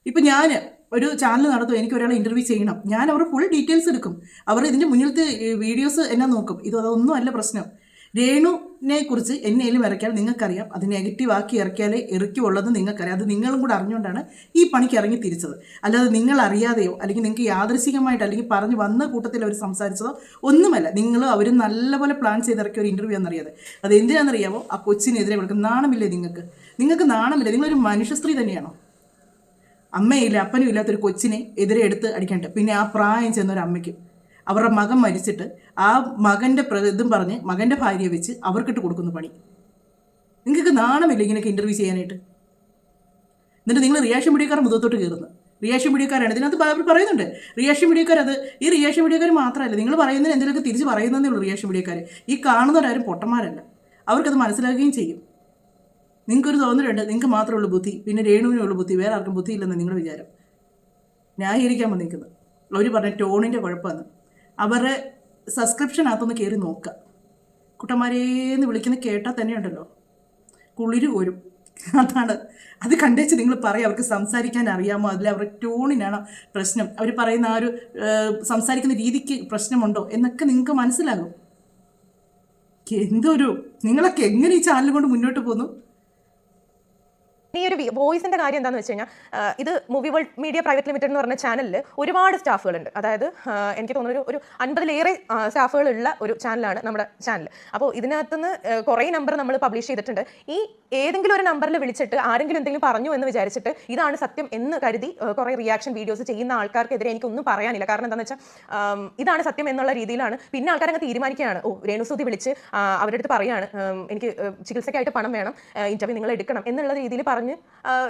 B: ഇപ്പം ഞാൻ ഒരു ചാനൽ നടത്തും, എനിക്ക് ഒരാളെ ഇൻ്റർവ്യൂ ചെയ്യണം, ഞാൻ അവരുടെ ഫുൾ ഡീറ്റെയിൽസ് എടുക്കും, അവർ ഇതിൻ്റെ മുന്നിലത്തെ വീഡിയോസ് എന്നാ നോക്കും. അതൊന്നും അല്ല പ്രശ്നം. രേണുവിനെ കുറിച്ച് എന്നേലും ഇറക്കിയാൽ നിങ്ങൾക്കറിയാം, അത് നെഗറ്റീവ് ആക്കി ഇറക്കിയാലേ ഇറക്കിയുള്ളത് നിങ്ങൾക്കറിയാം. അത് നിങ്ങളും കൂടെ അറിഞ്ഞുകൊണ്ടാണ് ഈ പണിക്ക് ഇറങ്ങി തിരിച്ചത്. അല്ലാതെ നിങ്ങൾ അറിയാതെയോ അല്ലെങ്കിൽ നിങ്ങൾക്ക് യാദൃശികമായിട്ട് അല്ലെങ്കിൽ പറഞ്ഞു വന്ന കൂട്ടത്തിൽ അവർ സംസാരിച്ചതോ ഒന്നുമല്ല. നിങ്ങൾ അവർ നല്ലപോലെ പ്ലാൻ ചെയ്തിറക്കിയ ഒരു ഇൻ്റർവ്യൂ എന്നറിയാതെ. അത് എന്തിനാണെന്നറിയാമോ? ആ കൊച്ചിനെതിരെ കൊടുക്കും. നാണമില്ലേ നിങ്ങൾക്ക് നാണമില്ല? നിങ്ങളൊരു മനുഷ്യ സ്ത്രീ തന്നെയാണോ? അമ്മയില്ല അപ്പനും ഇല്ലാത്തൊരു കൊച്ചിനെ എതിരെ എടുത്ത് അടിക്കണ്ട. പിന്നെ ആ പ്രായം ചെന്നൊരു അമ്മയ്ക്കും അവരുടെ മകൻ മരിച്ചിട്ട് ആ മകൻ്റെ ഇതും പറഞ്ഞ് മകൻ്റെ ഭാര്യയെ വെച്ച് അവർക്കിട്ട് കൊടുക്കുന്ന പണി. നിങ്ങൾക്ക് നാണമില്ല ഇങ്ങനെയൊക്കെ ഇൻ്റർവ്യൂ ചെയ്യാനായിട്ട്? എന്നിട്ട് നിങ്ങൾ റിയാക്ഷൻ മീഡിയക്കാർ മുഖത്തോട്ട് കയറുന്നു. റിയാക്ഷൻ മീഡിയക്കാരാണ് ഇതിനകത്ത് അവർ പറയുന്നുണ്ട്. റിയാക്ഷൻ മീഡിയക്കാർ ഈ റിയാക്ഷൻ മീഡിയക്കാർ മാത്രമല്ല, നിങ്ങൾ പറയുന്നതിന് എന്തെങ്കിലുമൊക്കെ തിരിച്ച് പറയുന്നതേ ഉള്ളൂ റിയാക്ഷൻ മീഡിയക്കാർ. ഈ കാണുന്നവരാരും പൊട്ടന്മാരല്ല, അവർക്കത് മനസ്സിലാക്കുകയും ചെയ്യും. നിങ്ങൾക്കൊരു തോന്നലുണ്ട് നിങ്ങൾക്ക് മാത്രമേ ഉള്ളൂ ബുദ്ധി, പിന്നെ രേണുവിനേ ഉള്ളൂ ബുദ്ധി, വേറെ ആർക്കും ബുദ്ധി ഇല്ലെന്ന് നിങ്ങളുടെ വിചാരം. ന്യായീകരിക്കാൻ വന്നിരിക്കുന്നത് അവർ പറഞ്ഞ ടോണിൻ്റെ കുഴപ്പമാണ്. അവരുടെ സബ്സ്ക്രിപ്ഷനകത്തൊന്ന് കയറി നോക്കുക. കുട്ടന്മാരേന്ന് വിളിക്കുന്ന കേട്ടാൽ തന്നെയുണ്ടല്ലോ കുളിര് കോരും. അത് കണ്ടേച്ച് നിങ്ങൾ പറയും അവർക്ക് സംസാരിക്കാൻ അറിയാമോ, അതിൽ അവരുടെ ടോണിനാണോ പ്രശ്നം, അവർ പറയുന്ന ആ ഒരു സംസാരിക്കുന്ന രീതിക്ക് പ്രശ്നമുണ്ടോ എന്നൊക്കെ നിങ്ങൾക്ക് മനസ്സിലാകും. നിങ്ങളൊക്കെ എങ്ങനെ ഈ ചാനൽ കൊണ്ട് മുന്നോട്ട് പോകുന്നു?
A: ഈ ഒരു വോയിസിന്റെ കാര്യം എന്താണെന്ന് വെച്ച് കഴിഞ്ഞാൽ ഇത് movie world media private limited എന്ന് പറഞ്ഞ ചാനലിൽ ഒരുപാട് സ്റ്റാഫുകളുണ്ട്. അതായത് എനിക്ക് തോന്നുന്നു ഒരു 50-ലേറെ സ്റ്റാഫുകളുള്ള ഒരു ചാനലാണ് നമ്മുടെ ചാനൽ. അപ്പോൾ ഇതിനകത്തുനിന്ന് കുറേ നമ്പർ നമ്മൾ പബ്ലിഷ് ചെയ്തിട്ടുണ്ട്. ഈ ഏതെങ്കിലും ഒരു നമ്പറിൽ വിളിച്ചിട്ട് ആരെങ്കിലും എന്തെങ്കിലും പറഞ്ഞു എന്ന് വിചാരിച്ചിട്ട് ഇതാണ് സത്യം എന്ന് കരുതി കുറേ റിയാക്ഷൻ വീഡിയോസ് ചെയ്യുന്ന ആൾക്കാർക്കെതിരെ എനിക്കൊന്നും പറയാനില്ല. കാരണം എന്താണെന്ന് വെച്ചാൽ ഇതാണ് സത്യം എന്നുള്ള രീതിയിലാണ് പിന്നെ ആൾക്കാർ അങ്ങ് തീരുമാനിക്കുകയാണ്. രേണുസുതി വിളിച്ച് അവരുടെ അടുത്ത് പറയാണ് എനിക്ക് ചികിത്സയ്ക്കായിട്ട് പണം വേണം, ഇന്റർവ്യൂ നിങ്ങൾ എടുക്കണം എന്നുള്ള രീതിയിൽ പറഞ്ഞ്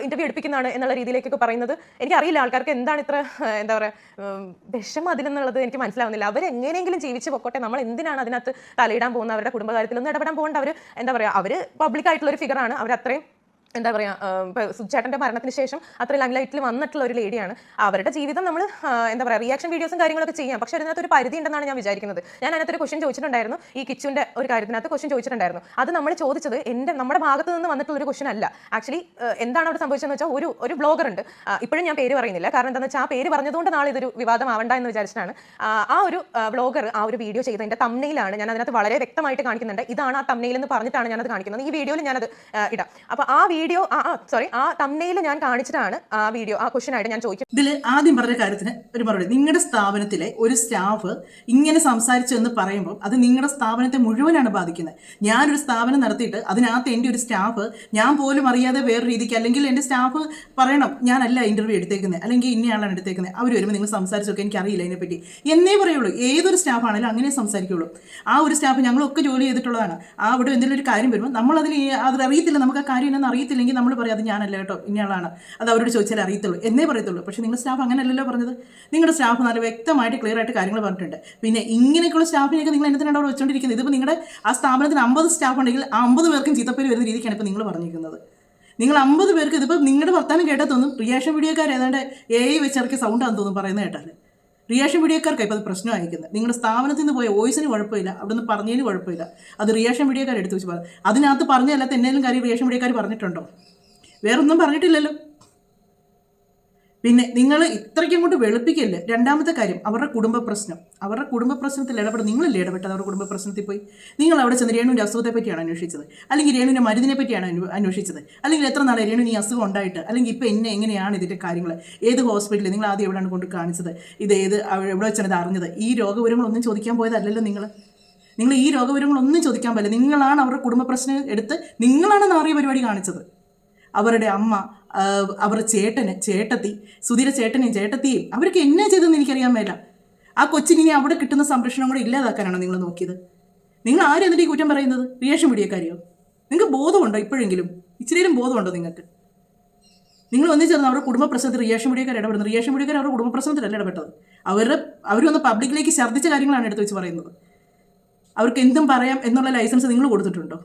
A: ഇന്റർവ്യൂ എടുപ്പിക്കുന്നതാണ് എന്നുള്ള രീതിയിലേക്കൊക്കെ പറയുന്നത്. എനിക്കറിയില്ല ആൾക്കാർക്ക് എന്താണ് ഇത്ര എന്താ പറയുക വിഷമം അതിലെന്നുള്ളത് എനിക്ക് മനസ്സിലാവുന്നില്ല. അവരെങ്ങനെയെങ്കിലും ജീവിച്ച് പൊക്കോട്ടെ, നമ്മൾ എന്തിനാണ് അതിനകത്ത് തലയിടാൻ പോകുന്ന? അവരുടെ കുടുംബകാര്യത്തിലൊന്നും ഇടപെടാൻ പോകേണ്ട. അവർ എന്താ പറയുക, അവർ പബ്ലിക് ആയിട്ടുള്ള ഒരു ഫിഗറാണ്. അവർ അത്രയും എന്താ പറയുക, ഇപ്പോൾ സുചേട്ടൻ്റെ മരണത്തിന് ശേഷം അത്ര ലൈംലൈറ്റിൽ വന്നിട്ടുള്ള ഒരു ലേഡിയാണ്. അവരുടെ ജീവിതം നമ്മൾ എന്താ പറയുക റിയാക്ഷൻ വീഡിയോസും കാര്യങ്ങളൊക്കെ ചെയ്യാം. പക്ഷേ അതിനകത്ത് ഒരു പരിധി ഉണ്ടെന്നാണ് ഞാൻ വിചാരിക്കുന്നത്. ഞാൻ അതിനകത്തൊരു ക്വസ്റ്റ്യൻ ചോദിച്ചിട്ടുണ്ടായിരുന്നു, ഈ കിച്ചുവിൻ്റെ ഒരു കാര്യത്തിനകത്ത് ക്വസ്റ്റ്യൻ ചോദിച്ചിട്ടുണ്ടായിരുന്നു. അത് നമ്മൾ ചോദിച്ചത് നമ്മുടെ ഭാഗത്ത് നിന്ന് വന്നിട്ടുള്ള ഒരു ക്വസ്റ്റ്യൻ അല്ല. ആക്ച്വലി എന്താണ് അവിടെ സംഭവിച്ചതെന്ന് വെച്ചാൽ ഒരു ബ്ലോഗർ ഉണ്ട്, ഇപ്പോഴും ഞാൻ പേര് പറയുന്നില്ല, കാരണം എന്താണെന്ന് വെച്ചാൽ ആ പേര് പറഞ്ഞതുകൊണ്ട് നാളെ ഇതൊരു വിവാദമാവണ്ട എന്ന് വിചാരിച്ചിട്ടാണ്. ആ ഒരു ബ്ലോഗർ ആ ഒരു വീഡിയോ ചെയ്തതിൻ്റെ തംനെയിലാണ് ഞാൻ അതിനകത്ത് വളരെ വ്യക്തമായിട്ട് കാണിക്കുന്നുണ്ട്. ഇതാണ് ആ തംനെയിൽ എന്ന് പറഞ്ഞിട്ടാണ് ഞാനത് കാണിക്കുന്നത്. ഈ വീഡിയോയിൽ ഞാനത് ഇടാം. അപ്പോൾ ആ വീഡിയോ ആ തംനെയിൽ ഞാൻ കാണിച്ചിട്ടാണ് ആ വീഡിയോ ആ ക്വസ്റ്റ്യൻ ആയിട്ട് ഞാൻ ചോദിക്കും.
B: ഇതിൽ ആദ്യം പറഞ്ഞ കാര്യത്തിന് ഒരു മറുപടി. നിങ്ങളുടെ സ്ഥാപനത്തിലെ ഒരു സ്റ്റാഫ് ഇങ്ങനെ സംസാരിച്ചു എന്ന് പറയുമ്പോൾ അത് നിങ്ങളുടെ സ്ഥാപനത്തെ മുഴുവനാണ് ബാധിക്കുന്നത്. ഞാനൊരു സ്ഥാപനം നടത്തിയിട്ട് അതിനകത്ത് എൻ്റെ ഒരു സ്റ്റാഫ് ഞാൻ പോലും അറിയാതെ വേറെ രീതിക്ക്, അല്ലെങ്കിൽ എൻ്റെ സ്റ്റാഫ് പറയണം ഞാനല്ല ഇന്റർവ്യൂ എടുത്തേക്കുന്നത്, അല്ലെങ്കിൽ ഇന്നയാളാണ് എടുത്തേക്കുന്നത്, അവർ വരുമ്പോൾ നിങ്ങൾ സംസാരിച്ചൊക്കെ എനിക്കറിയില്ല അതിനെപ്പറ്റി എന്നേ പറയുള്ളൂ. ഏതൊരു സ്റ്റാഫാണെങ്കിലും അങ്ങനെ സംസാരിക്കുള്ളൂ. ആ ഒരു സ്റ്റാഫ് ഞങ്ങളൊക്കെ ജോലി ചെയ്തിട്ടുള്ളതാണ്. ആ അവിടെ എന്തെങ്കിലും ഒരു കാര്യം വരുമ്പോൾ നമ്മളതിൽ അറിയത്തില്ല, നമുക്ക് ആ കാര്യം എന്നാന്ന് അറിയത്തില്ലെങ്കിൽ നമ്മൾ പറയും അത് ഞാനല്ല കേട്ടോ ഇന്നയാളാണ്, അത് അവരോട് ചോദിച്ചാലേ അറിയത്തുള്ളൂ എന്നേ പറയത്തുള്ളൂ. പക്ഷേ നിങ്ങളുടെ സ്റ്റാഫ് അങ്ങനെയല്ലല്ലോ പറഞ്ഞത്. നിങ്ങളുടെ സ്റ്റാഫ് നല്ല വ്യക്തമായിട്ട് ക്ലിയർ ആയിട്ട് കാര്യങ്ങൾ പറഞ്ഞിട്ടുണ്ട്. പിന്നെ ഇങ്ങനെയൊക്കെയുള്ള സ്റ്റാഫിനെയൊക്കെ നിങ്ങൾ എന്തിനാണ് അവിടെ വെച്ചുകൊണ്ടിരിക്കുന്നത്? ഇതിപ്പോൾ നിങ്ങളുടെ ആ സ്ഥാപനത്തിന് 50 സ്റ്റാഫ് ഉണ്ടെങ്കിൽ ആ 50 പേർക്കും ചീത്തപ്പേര് വരുന്ന രീതിക്കാണ് ഇപ്പോൾ നിങ്ങൾ പറഞ്ഞിരിക്കുന്നത്. നിങ്ങൾ 50 പേർക്ക് ഇതിപ്പോൾ നിങ്ങളുടെ വർത്താനം കേട്ടാൽ തോന്നും റിയാക്ഷൻ വീഡിയോക്കാർ ഏതാണ്ട് AI വെച്ചിറക്കിയ സൗണ്ടാന്ന് തോന്നും പറയുന്നത് കേട്ടാൽ. റിയാക്ഷൻ വീഡിയോക്കാർക്ക് ഇപ്പോൾ അത് പ്രശ്നം അയക്കുന്നത്. നിങ്ങളുടെ സ്ഥാപനത്തിൽ നിന്ന് പോയ വോയിസിന് കുഴപ്പമില്ല, അവിടെ നിന്ന് പറഞ്ഞതിന് കുഴപ്പമില്ല, അത് റിയാക്ഷൻ വീഡിയോക്കാർ എടുത്ത് വെച്ച് പറഞ്ഞു. അതിനകത്ത് പറഞ്ഞല്ലാത്ത എന്തെങ്കിലും കാര്യം റിയാക്ഷൻ വീഡിയോക്കാർ പറഞ്ഞിട്ടുണ്ടോ? വേറൊന്നും പറഞ്ഞിട്ടില്ലല്ലോ. പിന്നെ നിങ്ങൾ ഇത്രയ്ക്കും കൊണ്ട് വെളുപ്പിക്കല്ലേ. രണ്ടാമത്തെ കാര്യം അവരുടെ കുടുംബ പ്രശ്നം. അവരുടെ കുടുംബ പ്രശ്നത്തിൽ ഇടപെടും നിങ്ങളല്ലേ ഇടപെട്ടത്? അവരുടെ കുടുംബ പ്രശ്നത്തിൽ പോയി നിങ്ങൾ അവിടെ ചെന്ന് രേണുവിൻ്റെ അസുഖത്തെ പറ്റിയാണ് അന്വേഷിച്ചത്, അല്ലെങ്കിൽ രേണുവിൻ്റെ മരുന്നിനെ പറ്റിയാണ് അന്വേഷിച്ചത്, അല്ലെങ്കിൽ എത്ര നാളെ രേണുവിന് ഈ അസുഖം ഉണ്ടായിട്ട്, അല്ലെങ്കിൽ ഇപ്പോൾ എങ്ങനെയാണ് ഇതിൻ്റെ കാര്യങ്ങൾ, ഏത് ഹോസ്പിറ്റലിൽ നിങ്ങൾ ആദ്യം എവിടെയാണ് കൊണ്ട് കാണിച്ചത്, ഇത് എവിടെ വെച്ചാണ് ഇത് അറിഞ്ഞത്? ഈ രോഗവിവരങ്ങളൊന്നും ചോദിക്കാൻ പോയതല്ലല്ലോ നിങ്ങൾ ഈ രോഗവിവരങ്ങളൊന്നും ചോദിക്കാൻ പറ്റില്ല. നിങ്ങളാണ് അവരുടെ കുടുംബ പ്രശ്നം എടുത്ത് നിങ്ങളാണ് നാറിയ പരിപാടി കാണിച്ചത്. അവരുടെ അമ്മ, അവരുടെ ചേട്ടത്തി, സുധീര ചേട്ടനെയും ചേട്ടത്തിയും അവർക്ക് എന്നാ ചെയ്തെന്ന് എനിക്കറിയാൻ മേല. ആ കൊച്ചിനെ അവിടെ കിട്ടുന്ന സംരക്ഷണം കൂടെ ഇല്ലാതാക്കാനാണോ നിങ്ങൾ നോക്കിയത്? നിങ്ങൾ ആരും എന്നിട്ട് ഈ കുറ്റം പറയുന്നത്? റിയാക്ഷൻ വീഡിയോക്കാരിയോ? നിങ്ങൾക്ക് ബോധമുണ്ടോ? ഇപ്പോഴെങ്കിലും ഇച്ചിരിയും ബോധമുണ്ടോ നിങ്ങൾക്ക്? നിങ്ങൾ ഒന്നും ചേർന്ന് അവരുടെ കുടുംബ പ്രശ്നത്തിൽ റിയാക്ഷൻ വീഡിയോക്കാർ ഇടപെടുന്നത്. റിയാക്ഷൻ വീഡിയോക്കാർ അവരുടെ കുടുംബ പ്രശ്നത്തിലല്ല ഇടപെട്ടത്. അവരൊന്ന് പബ്ലിക്കിലേക്ക് ഛർദ്ദിച്ച കാര്യങ്ങളാണ് എടുത്ത് വെച്ച് പറയുന്നത്. അവർക്ക് എന്തും പറയാം എന്നുള്ള ലൈസൻസ് നിങ്ങൾ കൊടുത്തിട്ടുണ്ടോ?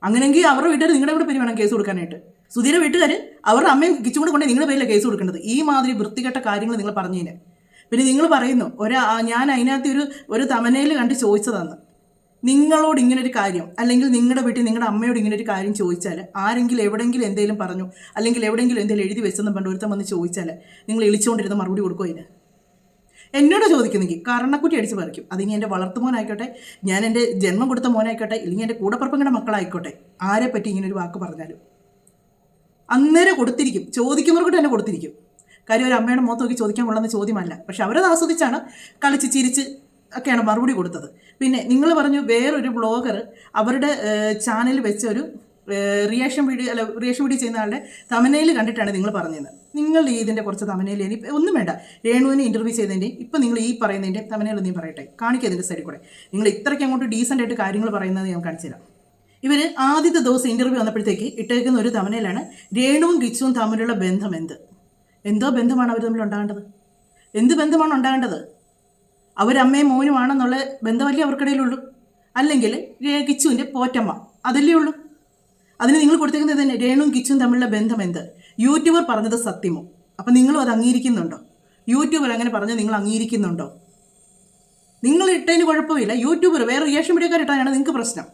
B: അങ്ങനെയെങ്കിൽ അവരുടെ വീട്ടുകാർ നിങ്ങളുടെ കൂടെ പേര് വേണം കേസ് കൊടുക്കാനായിട്ട്. സുധീര വീട്ടുകാർ അവരുടെ അമ്മയും കിച്ചും കൂടെ കൊണ്ട് നിങ്ങളുടെ പേരിലാണ് കേസ് കൊടുക്കേണ്ടത്. ഈ മാതിരി വൃത്തികെട്ട കാര്യങ്ങൾ നിങ്ങൾ പറഞ്ഞതിന്. പിന്നെ നിങ്ങൾ പറയുന്നു ഞാൻ അതിനകത്ത് ഒരു തമനയിൽ കണ്ട് ചോദിച്ചതാണ്. നിങ്ങളോട് ഇങ്ങനൊരു കാര്യം, അല്ലെങ്കിൽ നിങ്ങളുടെ വീട്ടിൽ നിങ്ങളുടെ അമ്മയോട് ഇങ്ങനൊരു കാര്യം ചോദിച്ചാൽ, ആരെങ്കിലും എവിടെയെങ്കിലും എന്തെങ്കിലും പറഞ്ഞു, അല്ലെങ്കിൽ എവിടെയെങ്കിലും എന്തെങ്കിലും എഴുതി വെച്ചെന്ന് പണ്ട് ഒരുത്തം വന്ന് ചോദിച്ചാൽ നിങ്ങൾ ഇളിച്ചുകൊണ്ടിരുന്ന മറുപടി കൊടുക്കുമോ? അതിന് എന്നോട് ചോദിക്കുന്നെങ്കിൽ കരണക്കുറ്റി അടിച്ച് പറിക്കും. അതിനി എൻ്റെ വളർത്തുമോനായിക്കോട്ടെ, ഞാൻ എൻ്റെ ജന്മം കൊടുത്ത മോനായിക്കോട്ടെ, ഇല്ലെങ്കിൽ എൻ്റെ കൂടപ്പുറപ്പങ്ങളുടെ മക്കളായിക്കോട്ടെ, ആരെ പറ്റി ഇങ്ങനൊരു വാക്ക് പറഞ്ഞാലും അന്നേരം കൊടുത്തിരിക്കും. ചോദിക്കുന്നവർക്ക് തന്നെ കൊടുത്തിരിക്കും. കാര്യം ഒരു അമ്മയുടെ മുഖത്ത് നോക്കി ചോദിക്കാൻ കൊള്ളുന്ന ചോദ്യമല്ല. പക്ഷെ അവരത് ആസ്വദിച്ചാണ് കളിച്ച് ചിരിച്ച് ഒക്കെയാണ് മറുപടി കൊടുത്തത്. പിന്നെ നിങ്ങൾ പറഞ്ഞു വേറൊരു ബ്ലോഗർ അവരുടെ ചാനൽ വെച്ച ഒരു റിയാക്ഷൻ വീഡിയോ ചെയ്യുന്ന ആളുടെ തമനയിൽ കണ്ടിട്ടാണ് നിങ്ങൾ പറഞ്ഞത്. നിങ്ങൾ ഇതിൻ്റെ കുറച്ച് തമനയിൽ ഇനി ഒന്നും വേണ്ട, രേണുവിനെ ഇൻ്റർവ്യൂ ചെയ്തതിൻ്റെ ഇപ്പം നിങ്ങൾ ഈ പറയുന്നതിൻ്റെ തമനയിൽ ഒന്നും പറയട്ടെ, കാണിക്കുക അതിൻ്റെ സൈഡിൽ കൂടെ. നിങ്ങൾ ഇത്രയ്ക്ക് അങ്ങോട്ട് ഡീസൻ്റ് ആയിട്ട് കാര്യങ്ങൾ പറയുന്നത് ഞാൻ കാണിച്ചു തരാം. ഇവർ ആദ്യത്തെ ദിവസം ഇൻ്റർവ്യൂ വന്നപ്പോഴത്തേക്ക് ഇട്ടേക്കുന്ന ഒരു തമനയിലാണ് രേണുവും കിച്ചുവും തമ്മിലുള്ള ബന്ധം എന്തോ ബന്ധമാണ് അവർ തമ്മിൽ ഉണ്ടാകേണ്ടത്? എന്ത് ബന്ധമാണ് ഉണ്ടാകേണ്ടത്? അവരമ്മയും മോനുമാണെന്നുള്ള ബന്ധമല്ലേ അവർക്കിടയിലുള്ളൂ? അല്ലെങ്കിൽ കിച്ചുവിൻ്റെ പോറ്റമ്മ അതല്ലേ ഉള്ളൂ? അതിന് നിങ്ങൾ കൊടുത്തേക്കുന്നത് തന്നെ രേണുവും കിച്ചുവും തമ്മിലുള്ള ബന്ധം യൂട്യൂബർ പറഞ്ഞത് സത്യമോ? അപ്പം നിങ്ങളും അത് അംഗീകരിക്കുന്നുണ്ടോ? യൂട്യൂബർ അങ്ങനെ പറഞ്ഞത് നിങ്ങൾ അംഗീകരിക്കുന്നുണ്ടോ? നിങ്ങൾ ഇട്ടതിന് കുഴപ്പമില്ല, യൂട്യൂബർ വേറെ റിയാക്ഷൻ വീഡിയോക്കാർ ഇട്ടാണ് നിങ്ങൾക്ക് പ്രശ്നം.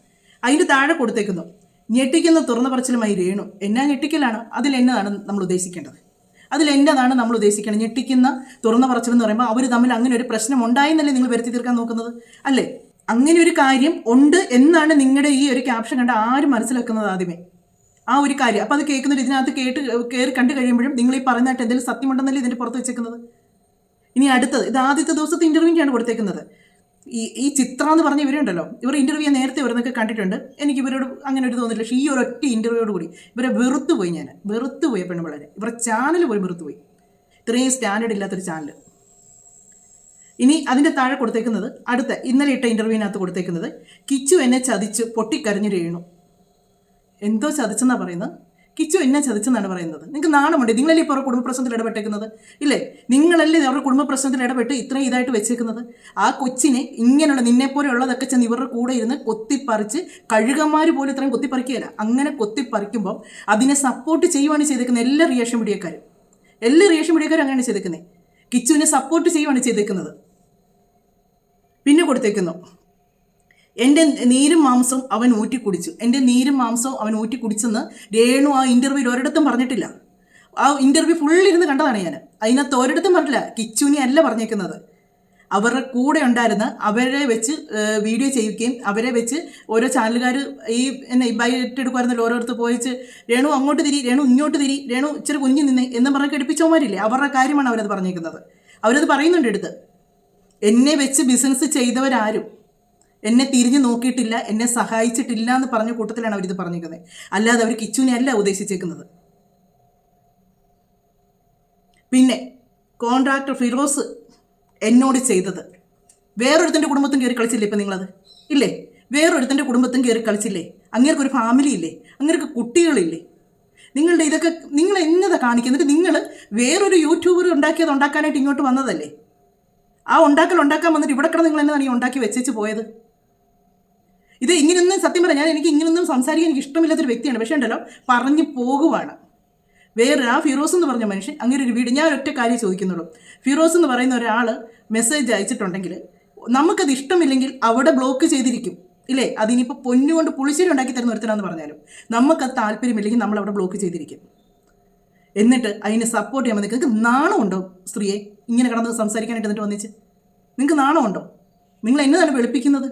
B: അതിൻ്റെ താഴെ കൊടുത്തേക്കുന്നു ഞെട്ടിക്കുന്ന തുറന്ന പറച്ചിലുമായി രേണു. എന്നാ ഞെട്ടിക്കലാണ്? അതിലെന്നതാണ് നമ്മൾ ഉദ്ദേശിക്കേണ്ടത്? അതിലെന്നതാണ് നമ്മൾ ഉദ്ദേശിക്കേണ്ടത്? ഞെട്ടിക്കുന്ന തുറന്ന പറച്ചിലെന്ന് പറയുമ്പോൾ അവർ തമ്മിൽ അങ്ങനെ ഒരു പ്രശ്നം ഉണ്ടായെന്നല്ലേ നിങ്ങൾ വരുത്തി തീർക്കാൻ നോക്കുന്നത്? അല്ലേ? അങ്ങനെ ഒരു കാര്യം ഉണ്ട് എന്നാണ് നിങ്ങളുടെ ഈ ഒരു ക്യാപ്ഷൻ കണ്ട ആരും മനസ്സിലാക്കുന്നത് ആദ്യമേ. ആ ഒരു കാര്യം. അപ്പോൾ അത് കേൾക്കുന്നത് ഇതിനകത്ത് കയറി കണ്ടു കഴിയുമ്പോഴും നിങ്ങൾ ഈ പറയുന്നതായിട്ട് എന്തെങ്കിലും സത്യമുണ്ടെന്നല്ലേ ഇതിൻ്റെ പുറത്ത് വെച്ചേക്കുന്നത്. ഇനി അടുത്തത്, ഇത് ആദ്യത്തെ ദിവസത്തെ ഇൻ്റർവ്യൂവിൻ്റെയാണ് കൊടുത്തേക്കുന്നത്. ഈ ചിത്ര എന്ന് പറഞ്ഞ ഇവരുണ്ടല്ലോ, ഇവർ ഇൻ്റർവ്യൂ നേരത്തെ ഇവരൊക്കെ കണ്ടിട്ടുണ്ട്. എനിക്ക് ഇവരോട് അങ്ങനെ ഒരു തോന്നില്ല. പക്ഷേ ഈ ഒരൊറ്റ ഇൻ്റർവ്യൂയോട് കൂടി ഇവരെ വെറുത്തുപോയി. ഞാൻ വെറുത്തുപോയി പെണ്ണുപിള്ളേരെ. ഇവരുടെ ചാനൽ പോയി വെറുത്തുപോയി. ഇത്രയും സ്റ്റാൻഡേർഡ് ഇല്ലാത്തൊരു ചാനൽ. ഇനി അതിൻ്റെ താഴെ കൊടുത്തേക്കുന്നത്, അടുത്ത ഇന്നലെ ഇട്ട ഇൻ്റർവ്യൂവിനകത്ത് കൊടുത്തേക്കുന്നത്, കിച്ചു എന്നെ ചതിച്ചു പൊട്ടിക്കരഞ്ഞു രേണു. എന്തോ ചതിച്ചെന്നാണ് പറയുന്നത്. കിച്ചു എന്നെ ചതിച്ചെന്നാണ് പറയുന്നത്. നിങ്ങൾക്ക് നാണമുണ്ട്? നിങ്ങളല്ലേ ഇപ്പോൾ അവരുടെ കുടുംബ പ്രശ്നത്തിൽ ഇടപെട്ടേക്കുന്നത്? ഇല്ലേ? നിങ്ങളല്ലേ അവരുടെ കുടുംബ പ്രശ്നത്തിൽ ഇടപെട്ട് ഇത്രയും ഇതായിട്ട് വെച്ചേക്കുന്നത്? ആ കൊച്ചിനെ ഇങ്ങനെയുള്ള നിന്നെപ്പോലെയുള്ളതൊക്കെ ചെന്ന് ഇവരുടെ കൂടെ ഇരുന്ന് കൊത്തിപ്പറിച്ച്, കഴുകന്മാർ പോലും ഇത്രയും കൊത്തിപ്പറിക്കുകയില്ല. അങ്ങനെ കൊത്തിപ്പറിക്കുമ്പം അതിനെ സപ്പോർട്ട് ചെയ്യുവാണ് ചെയ്തേക്കുന്നത് എല്ലാ റിയാക്ഷൻ മീഡിയക്കാരും. എല്ലാ റിയാക്ഷൻ മീഡിയക്കാരും അങ്ങനെയാണ് ചെയ്തേക്കുന്നത്. കിച്ചുവിനെ സപ്പോർട്ട് ചെയ്യുവാണ് ചെയ്തേക്കുന്നത്. പിന്നെ കൊടുത്തേക്കുന്നു, എൻ്റെ നീരും മാംസവും അവൻ ഊറ്റി കുടിച്ചു. എൻ്റെ നീരും മാംസവും അവൻ ഊറ്റി കുടിച്ചെന്ന് രേണു ആ ഇൻ്റർവ്യൂവിൽ ഒരിടത്തും പറഞ്ഞിട്ടില്ല. ആ ഇൻ്റർവ്യൂ ഫുള്ളിരുന്ന് കണ്ടതാണ് ഞാൻ. അതിനകത്ത് ഒരിടത്തും പറഞ്ഞില്ല. കിച്ചുവിനെ അല്ല പറഞ്ഞേക്കുന്നത്. അവരുടെ കൂടെ ഉണ്ടായിരുന്ന അവരെ വെച്ച് വീഡിയോ ചെയ്യിക്കുകയും അവരെ വെച്ച് ഓരോ ചാനലുകാർ ഈ ബൈറ്റ് എടുക്കുമായിരുന്നല്ലോ, ഓരോരുത്തർ പോയിച്ച് രേണു അങ്ങോട്ട് തിരി, രേണു ഇങ്ങോട്ട് തിരി, രേണു ഇച്ചിരി കുഞ്ഞു നിന്നേ എന്ന് പറഞ്ഞ് കെടുപ്പിച്ചവന്മാരില്ലേ, അവരുടെ കാര്യമാണ് അവരത് പറഞ്ഞേക്കുന്നത്. അവരത് പറയുന്നുണ്ട് എടുത്ത്. എന്നെ വെച്ച് ബിസിനസ് ചെയ്തവരാരും എന്നെ തിരിഞ്ഞു നോക്കിയിട്ടില്ല, എന്നെ സഹായിച്ചിട്ടില്ല എന്ന് പറഞ്ഞ കൂട്ടത്തിലാണ് അവരിത് പറഞ്ഞേക്കുന്നത്. അല്ലാതെ അവർ കിച്ചുവിനെ അല്ല ഉദ്ദേശിച്ചേക്കുന്നത്. പിന്നെ കോൺട്രാക്ടർ ഫിറോസ് എന്നോട് ചെയ്തത്, വേറൊരുത്തൻ്റെ കുടുംബത്തും കയറി കളിച്ചില്ലേ ഇപ്പം നിങ്ങളത്? ഇല്ലേ? വേറൊരുത്തൻ്റെ കുടുംബത്തും കയറി കളിച്ചില്ലേ? അങ്ങേർക്കൊരു ഫാമിലി ഇല്ലേ? അങ്ങേർക്ക് കുട്ടികളില്ലേ? നിങ്ങളുടെ ഇതൊക്കെ നിങ്ങൾ എന്നതാ കാണിക്കുന്നത്? നിങ്ങൾ വേറൊരു യൂട്യൂബർ ഉണ്ടാക്കാനായിട്ട് ഇങ്ങോട്ട് വന്നതല്ലേ? ആ ഉണ്ടാക്കാൻ വന്നിട്ട് ഇവിടെ കിടന്ന് നിങ്ങൾ എന്നതാണ് ഈ ഉണ്ടാക്കി വെച്ചേച്ച് പോയത്? ഇത് ഇങ്ങനെയൊന്നും സത്യം പറയാം, എനിക്ക് ഇങ്ങനെയൊന്നും സംസാരിക്കാൻ എനിക്ക് ഇഷ്ടമില്ലാത്തൊരു വ്യക്തിയാണ്. പക്ഷേ ഉണ്ടല്ലോ, പറഞ്ഞു പോകുവാണ്. വേറെ ആ ഫിറോസ് എന്ന് പറഞ്ഞ മനുഷ്യൻ അങ്ങനെ ഒരു വീഡിയോ, ഞാൻ ഒറ്റ കാര്യം ചോദിക്കുന്നുള്ളൂ. ഫിറോസ് എന്ന് പറയുന്ന ഒരാൾ മെസ്സേജ് അയച്ചിട്ടുണ്ടെങ്കിൽ നമുക്കത് ഇഷ്ടമില്ലെങ്കിൽ അവിടെ ബ്ലോക്ക് ചെയ്തിരിക്കും, ഇല്ലേ? അതിനിപ്പോൾ പൊന്നുകൊണ്ട് പുളിശ്ശേരി ഉണ്ടാക്കി തരുന്ന ഒരുത്തനാന്ന് പറഞ്ഞാലും നമുക്കത് താല്പര്യമില്ലെങ്കിൽ നമ്മൾ അവിടെ ബ്ലോക്ക് ചെയ്തിരിക്കും. എന്നിട്ട് അതിനെ സപ്പോർട്ട് ചെയ്യാൻ നിങ്ങൾക്ക് നാണമുണ്ടോ? സ്ത്രീയെ ഇങ്ങനെ കിടന്ന് സംസാരിക്കാനായിട്ട് എന്നിട്ട് വന്നിച്ച് നിങ്ങൾക്ക് നാണമുണ്ടോ? നിങ്ങൾ എന്നതാണ് വെളുപ്പിക്കുന്നത്?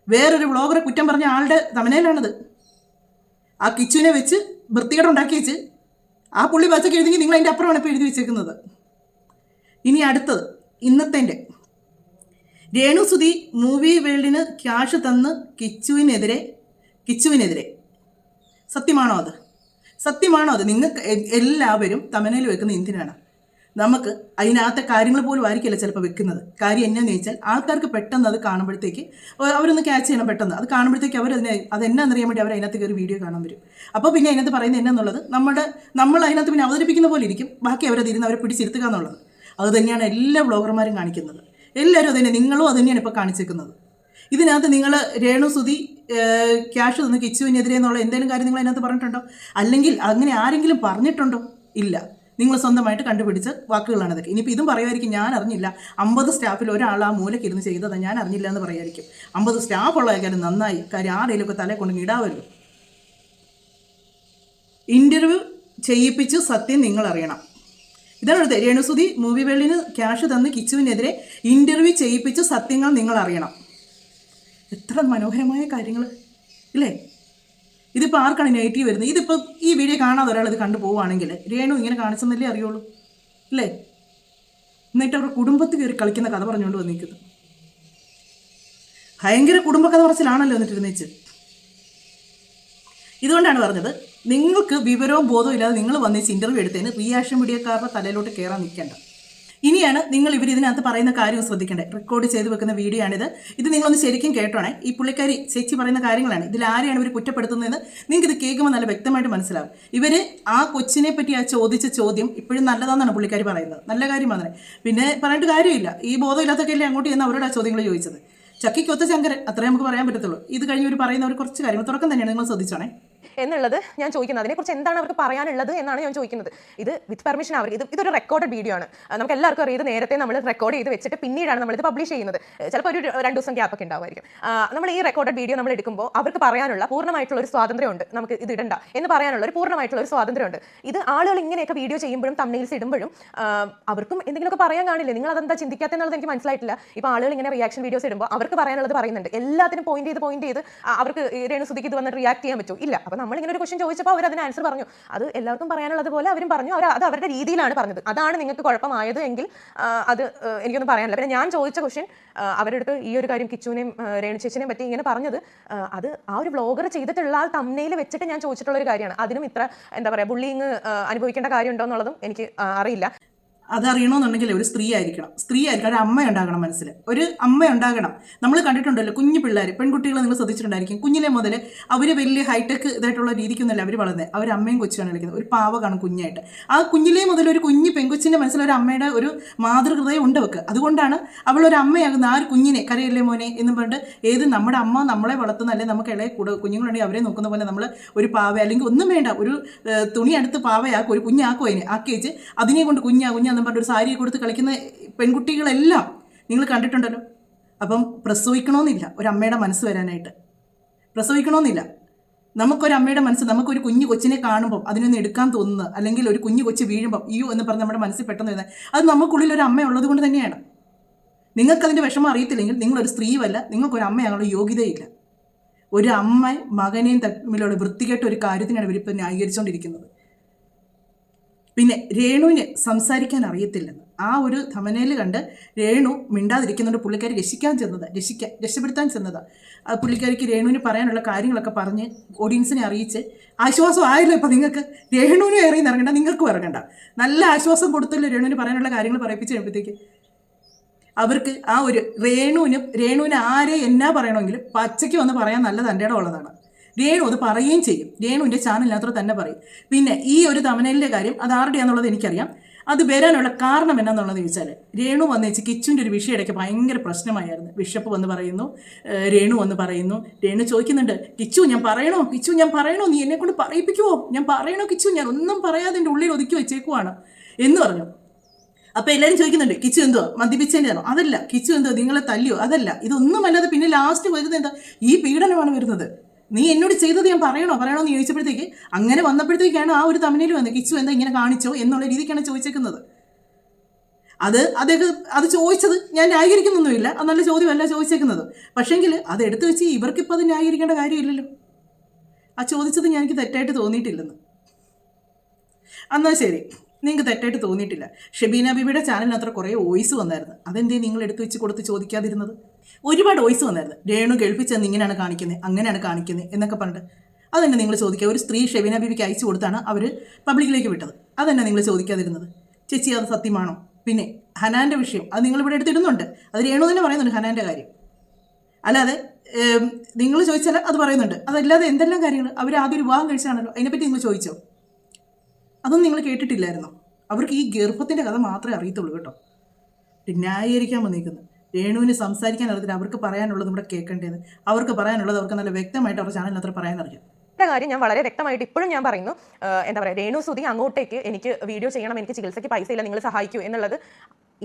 B: വേറൊരു വ്ളോഗറെ കുറ്റം പറഞ്ഞ ആളുടെ തമനയിലാണത്. ആ കിച്ചുവിനെ വെച്ച് വൃത്തികേട് ഉണ്ടാക്കി വെച്ച് ആ പുള്ളി വച്ചൊക്കെ എഴുതിയെങ്കിൽ നിങ്ങൾ അതിൻ്റെ അപ്പുറമാണ് ഇപ്പോൾ എഴുതി വെച്ചേക്കുന്നത്. ഇനി അടുത്തത് ഇന്നത്തെ രേണു സുധി മൂവി വേൾഡിന് ക്യാഷ് തന്ന് കിച്ചുവിനെതിരെ സത്യമാണോ അത്? സത്യമാണോ അത്? നിങ്ങൾക്ക് എല്ലാവരും തമനയിൽ വെക്കുന്ന എന്തിനാണ്? നമുക്ക് അതിനകത്തെ കാര്യങ്ങൾ പോലും ആയിരിക്കില്ല ചിലപ്പോൾ വെക്കുന്നത്. കാര്യം എന്നാന്ന് ചോദിച്ചാൽ ആൾക്കാർക്ക് പെട്ടെന്ന് അത് കാണുമ്പോഴത്തേക്ക് അവരൊന്ന് ക്യാച്ച് ചെയ്യണം. പെട്ടെന്ന് അത് കാണുമ്പോഴത്തേക്ക് അതെന്നാന്നറിയാൻ വേണ്ടി അവർ അതിനകത്ത് കയറി വീഡിയോ കാണാൻ വരും. അപ്പോൾ പിന്നെ അതിനകത്ത് പറയുന്നത് എന്നാന്നുള്ളത് നമ്മൾ അതിനകത്ത് പിന്നെ അവതരിപ്പിക്കുന്ന പോലെ ഇരിക്കും. ബാക്കി അവരതിരുന്ന് അവരെ പിടിച്ചിരുത്തുക എന്നുള്ളത് അത് തന്നെയാണ് എല്ലാ വ്ളോഗർമാരും കാണിക്കുന്നത്. എല്ലാവരും അതുതന്നെ, നിങ്ങളും അത് തന്നെയാണ് ഇപ്പോൾ കാണിച്ചേക്കുന്നത്. ഇതിനകത്ത് നിങ്ങൾ രേണു സുധി ക്യാഷ് തന്ന് കിച്ചുവിനെതിരെ എന്നുള്ള എന്തെങ്കിലും കാര്യം നിങ്ങൾ അതിനകത്ത് പറഞ്ഞിട്ടുണ്ടോ? അല്ലെങ്കിൽ അങ്ങനെ ആരെങ്കിലും പറഞ്ഞിട്ടുണ്ടോ? ഇല്ല. നിങ്ങൾ സ്വന്തമായിട്ട് കണ്ടുപിടിച്ച വാക്കുകളാണ് ഇതൊക്കെ. ഇനിയിപ്പോൾ ഇതും പറയുമായിരിക്കും, ഞാൻ അറിഞ്ഞില്ല, 50 സ്റ്റാഫിൽ ഒരാൾ ആ മൂലയ്ക്ക് ഇരുന്ന് ചെയ്തതാണ്, ഞാൻ അറിഞ്ഞില്ല എന്ന് പറയുമായിരിക്കും. 50 സ്റ്റാഫുള്ള കാര്യം നന്നായി. കാര്യം ആരെങ്കിലുമൊക്കെ തലയെ കൊണ്ട് ഇടാവല്ലോ. ഇൻ്റർവ്യൂ ചെയ്യിപ്പിച്ച് സത്യം നിങ്ങൾ അറിയണം. ഇതാണ് അടുത്ത. രേണുസുധി മൂവി വേൾഡിന് ക്യാഷ് തന്ന് കിച്ചുവിനെതിരെ ഇൻ്റർവ്യൂ ചെയ്യിപ്പിച്ച് സത്യങ്ങൾ നിങ്ങൾ അറിയണം. എത്ര മനോഹരമായ കാര്യങ്ങൾ ഇല്ലേ? ഇതിപ്പോൾ ആർക്കാണ് നെഗറ്റീവ് വരുന്നത്? ഇതിപ്പോൾ ഈ വീഡിയോ കാണാതെ ഒരാൾ ഇത് കണ്ടു പോവുകയാണെങ്കിൽ രേണു ഇങ്ങനെ കാണിച്ചെന്നല്ലേ അറിയുള്ളൂ, അല്ലേ? എന്നിട്ട് അവരുടെ കുടുംബത്തിൽ കയറി കളിക്കുന്ന കഥ പറഞ്ഞുകൊണ്ട് വന്നിരിക്കുന്നത്. ഭയങ്കര കുടുംബകഥ പറച്ചിലാണല്ലോ എന്നിട്ടിരുന്നേച്ച്. ഇതുകൊണ്ടാണ് പറഞ്ഞത്, നിങ്ങൾക്ക് വിവരവും ബോധവും ഇല്ലാതെ നിങ്ങൾ വന്നേച്ച് ഇൻ്റർവ്യൂ എടുത്തതിന് റിയാക്ഷൻ മീഡിയക്കാരുടെ തലയിലോട്ട് കയറാൻ നിൽക്കേണ്ട. ഇനിയാണ് നിങ്ങൾ ഇതിനകത്ത് പറയുന്ന കാര്യം ശ്രദ്ധിക്കേണ്ടത്. റെക്കോർഡ് ചെയ്ത് വെക്കുന്ന വീഡിയോ ആണിത്. ഇത് നിങ്ങളൊന്ന് ശരിക്കും കേട്ടോണേ. ഈ പുള്ളിക്കാരി ചേച്ചി പറയുന്ന കാര്യങ്ങളാണ്. ഇതിൽ ആരെയാണ് ഇവർ കുറ്റപ്പെടുത്തുന്നതെന്ന് നിങ്ങൾക്ക് ഇത് കേൾക്കുമ്പോൾ നല്ല വ്യക്തമായിട്ട് മനസ്സിലാവും. ഇവർ ആ കൊച്ചിനെ പറ്റി ആ ചോദിച്ച ചോദ്യം ഇപ്പോഴും നല്ലതാണെന്നാണ് പുള്ളിക്കാരി പറയുന്നത്. നല്ല കാര്യമാണ്. പിന്നെ പറഞ്ഞിട്ട് കാര്യമില്ല. ഈ ബോധമില്ലാത്തൊക്കെ അല്ലേ അങ്ങോട്ട് ചെന്ന് അവരോട് ആ ചോദ്യങ്ങൾ ചോദിച്ചത്. ചക്കിക്കൊത്ത ശങ്കരൻ, അത്രേ നമുക്ക് പറയാൻ പറ്റത്തുള്ളൂ. ഇത് കഴിഞ്ഞ് ഒരു പറയുന്ന ഒരു കുറച്ച് കാര്യങ്ങൾ തുടക്കം തന്നെയാണ്, നിങ്ങൾ ശ്രദ്ധിച്ചോണേ
A: എന്നുള്ളത് ഞാൻ ചോദിക്കുന്നത്. അതിനെക്കുറിച്ച് എന്താണ് അവർക്ക് പറയാനുള്ളത് എന്നാണ് ഞാൻ ചോദിക്കുന്നത്. ഇത് വിത്ത് പെർമിഷൻ അവർ ഇതൊരു റെക്കോർഡഡ് വീഡിയോ ആണ്. നമുക്ക് എല്ലാവർക്കും അറിയാം. ഇത് നേരത്തെ നമ്മൾ റെക്കോർഡ് ചെയ്ത് വെച്ചിട്ട് പിന്നീടാണ് നമ്മളിത് പബ്ലിഷ് ചെയ്യുന്നത്. ചിലപ്പോൾ ഒരു 2 ദിവസം ഗ്യാപ്പൊക്കെ ഉണ്ടാവുമായിരിക്കും. നമ്മൾ ഈ റെക്കോർഡഡ് വീഡിയോ നമ്മൾ എടുക്കുമ്പോൾ അവർക്ക് പറയാനുള്ള പൂർണ്ണമായിട്ടുള്ള ഒരു സ്വാതന്ത്ര്യമുണ്ട്. നമുക്ക് ഇത് ഇടണ്ട എന്ന് പറയാനുള്ള ഒരു പൂർണ്ണമായിട്ടുള്ള ഒരു സ്വാതന്ത്ര്യമുണ്ട്. ഇത് ആളുകൾ ഇങ്ങനെയൊക്കെ വീഡിയോ ചെയ്യുമ്പോഴും തമ്മിൽസ് ഇടുമ്പോഴും അവർക്കും എന്തെങ്കിലുമൊക്കെ പറയാൻ കാണില്ലേ? നിങ്ങൾ അതെന്താ ചിന്തിക്കാത്തെന്നുള്ളത് എനിക്ക് മനസ്സിലായിട്ടില്ല. ഇപ്പോൾ ആളുകൾ ഇങ്ങനെ റിയാക്ഷൻ വീഡിയോസ് ഇടുമ്പോൾ അവർക്ക് പറയാനുള്ളത് പറയുന്നുണ്ട്. എല്ലാത്തിനും പോയിന്റ് ചെയ്ത് അവർക്ക് രേണുസുധിക്ക് ഇത് വന്നിട്ട് റിയാക്ട് ചെയ്യാൻ പറ്റുമോ? ഇല്ല. അപ്പോൾ നമ്മളിങ്ങനെ ഒരു ക്വസ്റ്റ്യൻ ചോദിച്ചപ്പോൾ അവർ അതിന് ആൻസർ പറഞ്ഞു. അത് എല്ലാവർക്കും പറയാനുള്ളത് പോലെ അവരും പറഞ്ഞു. അത് അവരുടെ രീതിയിലാണ് പറഞ്ഞത്. അതാണ് നിങ്ങൾക്ക് കുഴപ്പമായത് എങ്കിൽ അത് എനിക്കൊന്നും പറയാനില്ല. പിന്നെ ഞാൻ ചോദിച്ച ക്വസ്റ്റ്യൻ അവരുടെ അടുത്ത് ഈ ഒരു കാര്യം കിച്ചുവിനെയും രേണു ചേച്ചിനെയും പറ്റി ഇങ്ങനെ പറഞ്ഞത് അത് ആ ഒരു വ്ളോഗർ ചെയ്തിട്ടുള്ള ആ തംബ്നെയിൽ വെച്ചിട്ട് ഞാൻ ചോദിച്ചിട്ടുള്ള ഒരു കാര്യമാണ്. അതിനും ഇത്ര എന്താ പറയുക ബുള്ളിങ് അനുഭവിക്കേണ്ട കാര്യം ഉണ്ടോ എന്നുള്ളതും എനിക്ക് അറിയില്ല.
B: അതറിയണമെന്നുണ്ടെങ്കിൽ ഒരു സ്ത്രീ ആയിരിക്കണം, ഒരു അമ്മ ഉണ്ടാകണം മനസ്സിൽ, ഒരു അമ്മ ഉണ്ടാകണം. നമ്മൾ കണ്ടിട്ടുണ്ടല്ലോ കുഞ്ഞു പിള്ളേർ, പെൺകുട്ടികളെ നിങ്ങൾ ശ്രദ്ധിച്ചിട്ടുണ്ടായിരിക്കും, കുഞ്ഞിലെ മുതൽ അവർ വലിയ ഹൈടെക് ഇതായിട്ടുള്ള രീതിക്കൊന്നുമല്ല അവർ വളർന്നത്, അവർ അമ്മയും കൊച്ചാണ് കളിക്കുന്നത്. ഒരു പാവ കാണും കുഞ്ഞായിട്ട്. ആ കുഞ്ഞിലെ മുതൽ ഒരു കുഞ്ഞു പെൺകൊച്ചിൻ്റെ മനസ്സിൽ ഒരു അമ്മയുടെ ഒരു മാതൃഹൃദയം ഉണ്ട് അവൾക്ക്. അതുകൊണ്ടാണ് അവളൊരു അമ്മയാകുന്ന. ആ ഒരു കുഞ്ഞിനെ കരയല്ലേ മോനെ എന്നും പറഞ്ഞിട്ട് ഏത് നമ്മുടെ അമ്മ നമ്മളെ വളർത്തുന്ന, അല്ലെങ്കിൽ നമുക്ക് ഇളയ കുഞ്ഞുങ്ങളുണ്ടെങ്കിൽ അവരെ നോക്കുന്ന പോലെ നമ്മൾ ഒരു പാവ അല്ലെങ്കിൽ ഒന്നും വേണ്ട ഒരു തുണി അടുത്ത് പാവയാക്കും, ഒരു കുഞ്ഞാക്കും, അതിനെ ആക്കി വെച്ച് അതിനെ കൊണ്ട് കുഞ്ഞാന്ന് പറഞ്ഞ ഒരു സാരിയെ കൊടുത്ത് കളിക്കുന്ന പെൺകുട്ടികളെല്ലാം നിങ്ങൾ കണ്ടിട്ടുണ്ടല്ലോ. അപ്പം പ്രസവിക്കണമെന്നില്ല ഒരു അമ്മയുടെ മനസ്സ് വരാനായിട്ട്, പ്രസവിക്കണമെന്നില്ല. നമുക്കൊരു അമ്മയുടെ മനസ്സ്, നമുക്കൊരു കുഞ്ഞു കൊച്ചിനെ കാണുമ്പോൾ അതിനൊന്ന് എടുക്കാൻ തോന്നുന്നത്, അല്ലെങ്കിൽ ഒരു കുഞ്ഞു കൊച്ച് വീഴുമ്പോൾ അയ്യോ എന്ന് പറഞ്ഞ് നമ്മുടെ മനസ്സിൽ പെട്ടെന്ന് വരുന്നത്, അത് നമുക്കുള്ളിൽ ഒരു അമ്മ ഉള്ളത് കൊണ്ട് തന്നെയാണ്. നിങ്ങൾക്കതിൻ്റെ വിഷമം അറിയത്തില്ലെങ്കിൽ നിങ്ങളൊരു സ്ത്രീയല്ല, നിങ്ങൾക്കൊരു അമ്മയാണുള്ള യോഗ്യതയില്ല. ഒരു അമ്മ മകനെയും തമ്മിലുള്ള വൃത്തികെട്ട ഒരു കാര്യത്തിനാണ് ഇവരിപ്പോൾ ന്യായീകരിച്ചുകൊണ്ടിരിക്കുന്നത്. പിന്നെ രേണുവിന് സംസാരിക്കാൻ അറിയത്തില്ലെന്ന് ആ ഒരു തമനയിൽ കണ്ട് രേണു മിണ്ടാതിരിക്കുന്നുണ്ട്. പുള്ളിക്കാരി രക്ഷപ്പെടുത്താൻ ചെന്നത്. പുള്ളിക്കാരിക്ക് രേണുവിന് പറയാനുള്ള കാര്യങ്ങളൊക്കെ പറഞ്ഞ് ഓഡിയൻസിനെ അറിയിച്ച് ആശ്വാസം ആയല്ലോ. ഇപ്പം നിങ്ങൾക്ക് രേണുവിന് ഇറങ്ങി ഇറങ്ങണ്ട, നിങ്ങൾക്കും ഇറങ്ങണ്ട. നല്ല ആശ്വാസം കൊടുത്തല്ലോ രേണുവിന് പറയാനുള്ള കാര്യങ്ങൾ പറയിപ്പിച്ച് കഴിയുമ്പോഴത്തേക്ക് അവർക്ക് ആ ഒരു രേണുവിന് ആരെ എന്നാ പറയണമെങ്കിലും പച്ചയ്ക്ക് വന്ന് പറയാൻ നല്ല തൻ്റെ ഇടം ഉള്ളതാണ്. രേണു അത് പറയുകയും ചെയ്യും. രേണുവിൻ്റെ ചാനലിനകത്ത് തന്നെ പറയും. പിന്നെ ഈ ഒരു തമനലിൻ്റെ കാര്യം അത് ആരുടെയാണെന്നുള്ളത് എനിക്കറിയാം. അത് വരാനുള്ള കാരണം എന്നാന്നുള്ളത് ചോദിച്ചാൽ, രേണു വന്ന് വെച്ച് കിച്ചുവിൻ്റെ ഒരു വിഷയം ഇടയ്ക്ക് ഭയങ്കര പ്രശ്നമായിരുന്നു. ബിഷപ്പ് വന്ന് പറയുന്നു, രേണു വന്ന് പറയുന്നു. രേണു ചോദിക്കുന്നുണ്ട്, കിച്ചു ഞാൻ പറയണോ നീ എന്നെ കൊണ്ട് പറയിപ്പിക്കുമോ, ഞാൻ പറയണോ കിച്ചു, ഞാൻ ഒന്നും പറയാതെ എൻ്റെ ഉള്ളിൽ ഒതുക്കി വെച്ചേക്കുവാണ് എന്ന് പറഞ്ഞു. അപ്പോൾ എല്ലാവരും ചോദിക്കുന്നുണ്ട് കിച്ചു എന്തോ മദ്യപിച്ചതിൻ്റെയാണോ? അതല്ല. കിച്ചു എന്തോ നിങ്ങളെ തല്ലിയോ? അതല്ല. ഇതൊന്നും അല്ലാതെ പിന്നെ ലാസ്റ്റ് വരുന്നത് എന്താ, ഈ പീഡനമാണ് വരുന്നത്. നീ എന്നോട് ചെയ്തത് ഞാൻ പറയണോ എന്ന് ചോദിച്ചപ്പോഴത്തേക്ക് അങ്ങനെ വന്നപ്പോഴത്തേക്കാണ് ആ ഒരു തമിഴിൽ വന്നത് കിച്ചു എന്താ ഇങ്ങനെ കാണിച്ചോ എന്നുള്ള രീതിക്കാണ് ചോദിച്ചേക്കുന്നത്. അത് ചോദിച്ചത് ഞാൻ ന്യായീകരിക്കുന്നൊന്നുമില്ല, അത് നല്ല ചോദ്യമല്ല ചോദിച്ചേക്കുന്നത്. പക്ഷേങ്കിൽ അത് എടുത്തു വെച്ച് ഇവർക്കിപ്പോൾ അത് ന്യായീകരിക്കേണ്ട കാര്യമില്ലല്ലോ. ആ ചോദിച്ചത് എനിക്ക് തെറ്റായിട്ട് തോന്നിയിട്ടില്ലെന്ന്. എന്നാൽ ശരി, നിങ്ങൾക്ക് തെറ്റായിട്ട് തോന്നിയിട്ടില്ല. ഷെബീന ബീബിയുടെ ചാനലിനകത്ത് കുറേ വോയിസ് വന്നായിരുന്നു. അതെന്തേ നിങ്ങൾ എടുത്തു വെച്ച് കൊടുത്ത് ചോദിക്കാതിരുന്നത്? ഒരുപാട് വോയിസ് വന്നായിരുന്നു. രേണു ഗൾഫിൽ ചെന്ന് ഇങ്ങനെയാണ് കാണിക്കുന്നത്, അങ്ങനെയാണ് കാണിക്കുന്നത് എന്നൊക്കെ പറഞ്ഞിട്ട്. അതന്നെ നിങ്ങൾ ചോദിക്കുക. ഒരു സ്ത്രീ ഷെബീന ബീബിക്ക് അയച്ചു കൊടുത്താണ് അവർ പബ്ലിക്കിലേക്ക് വിട്ടത്. അതന്നെ നിങ്ങൾ ചോദിക്കാതിരുന്നത്. ചേച്ചി അത് സത്യമാണോ? പിന്നെ ഹനാൻ്റെ വിഷയം അത് നിങ്ങളിവിടെ എടുത്തിടുന്നുണ്ട്. അത് രേണു തന്നെ പറയുന്നുണ്ട് ഹനാൻ്റെ കാര്യം. അല്ലാതെ നിങ്ങൾ ചോദിച്ചാൽ അത് പറയുന്നുണ്ട്. അതല്ലാതെ എന്തെല്ലാം കാര്യങ്ങൾ അവർ ആദ്യം വിവാഹം കഴിച്ചാണല്ലോ, അതിനെപ്പറ്റി നിങ്ങൾ ചോദിച്ചോ? അതൊന്നും നിങ്ങൾ കേട്ടിട്ടില്ലായിരുന്നോ? അവർക്ക് ഈ ഗർഭത്തിൻ്റെ കഥ മാത്രമേ അറിയത്തുള്ളൂ കേട്ടോ. ന്യായീകരിക്കാൻ വന്നിരിക്കുന്നത് രേണുവിന് സംസാരിക്കാൻ അറിയത്തില്ല. അവർക്ക് പറയാനുള്ളത് ഇവിടെ കേൾക്കേണ്ടത്, അവർക്ക് പറയാനുള്ളത് അവർക്ക് നല്ല വ്യക്തമായിട്ട് അവരുടെ ചാനലിനകത്ത് പറയാനറിയാം.
A: കാര്യം ഞാൻ വളരെ വ്യക്തമായിട്ട് ഇപ്പോഴും ഞാൻ പറയുന്നു. എന്താ പറയുക, രേണു സുധി അങ്ങോട്ടേക്ക് എനിക്ക് വീഡിയോ ചെയ്യണം, എനിക്ക് ചികിത്സയ്ക്ക് പൈസ ഇല്ല, നിങ്ങൾ സഹായിക്കൂ എന്നുള്ളത്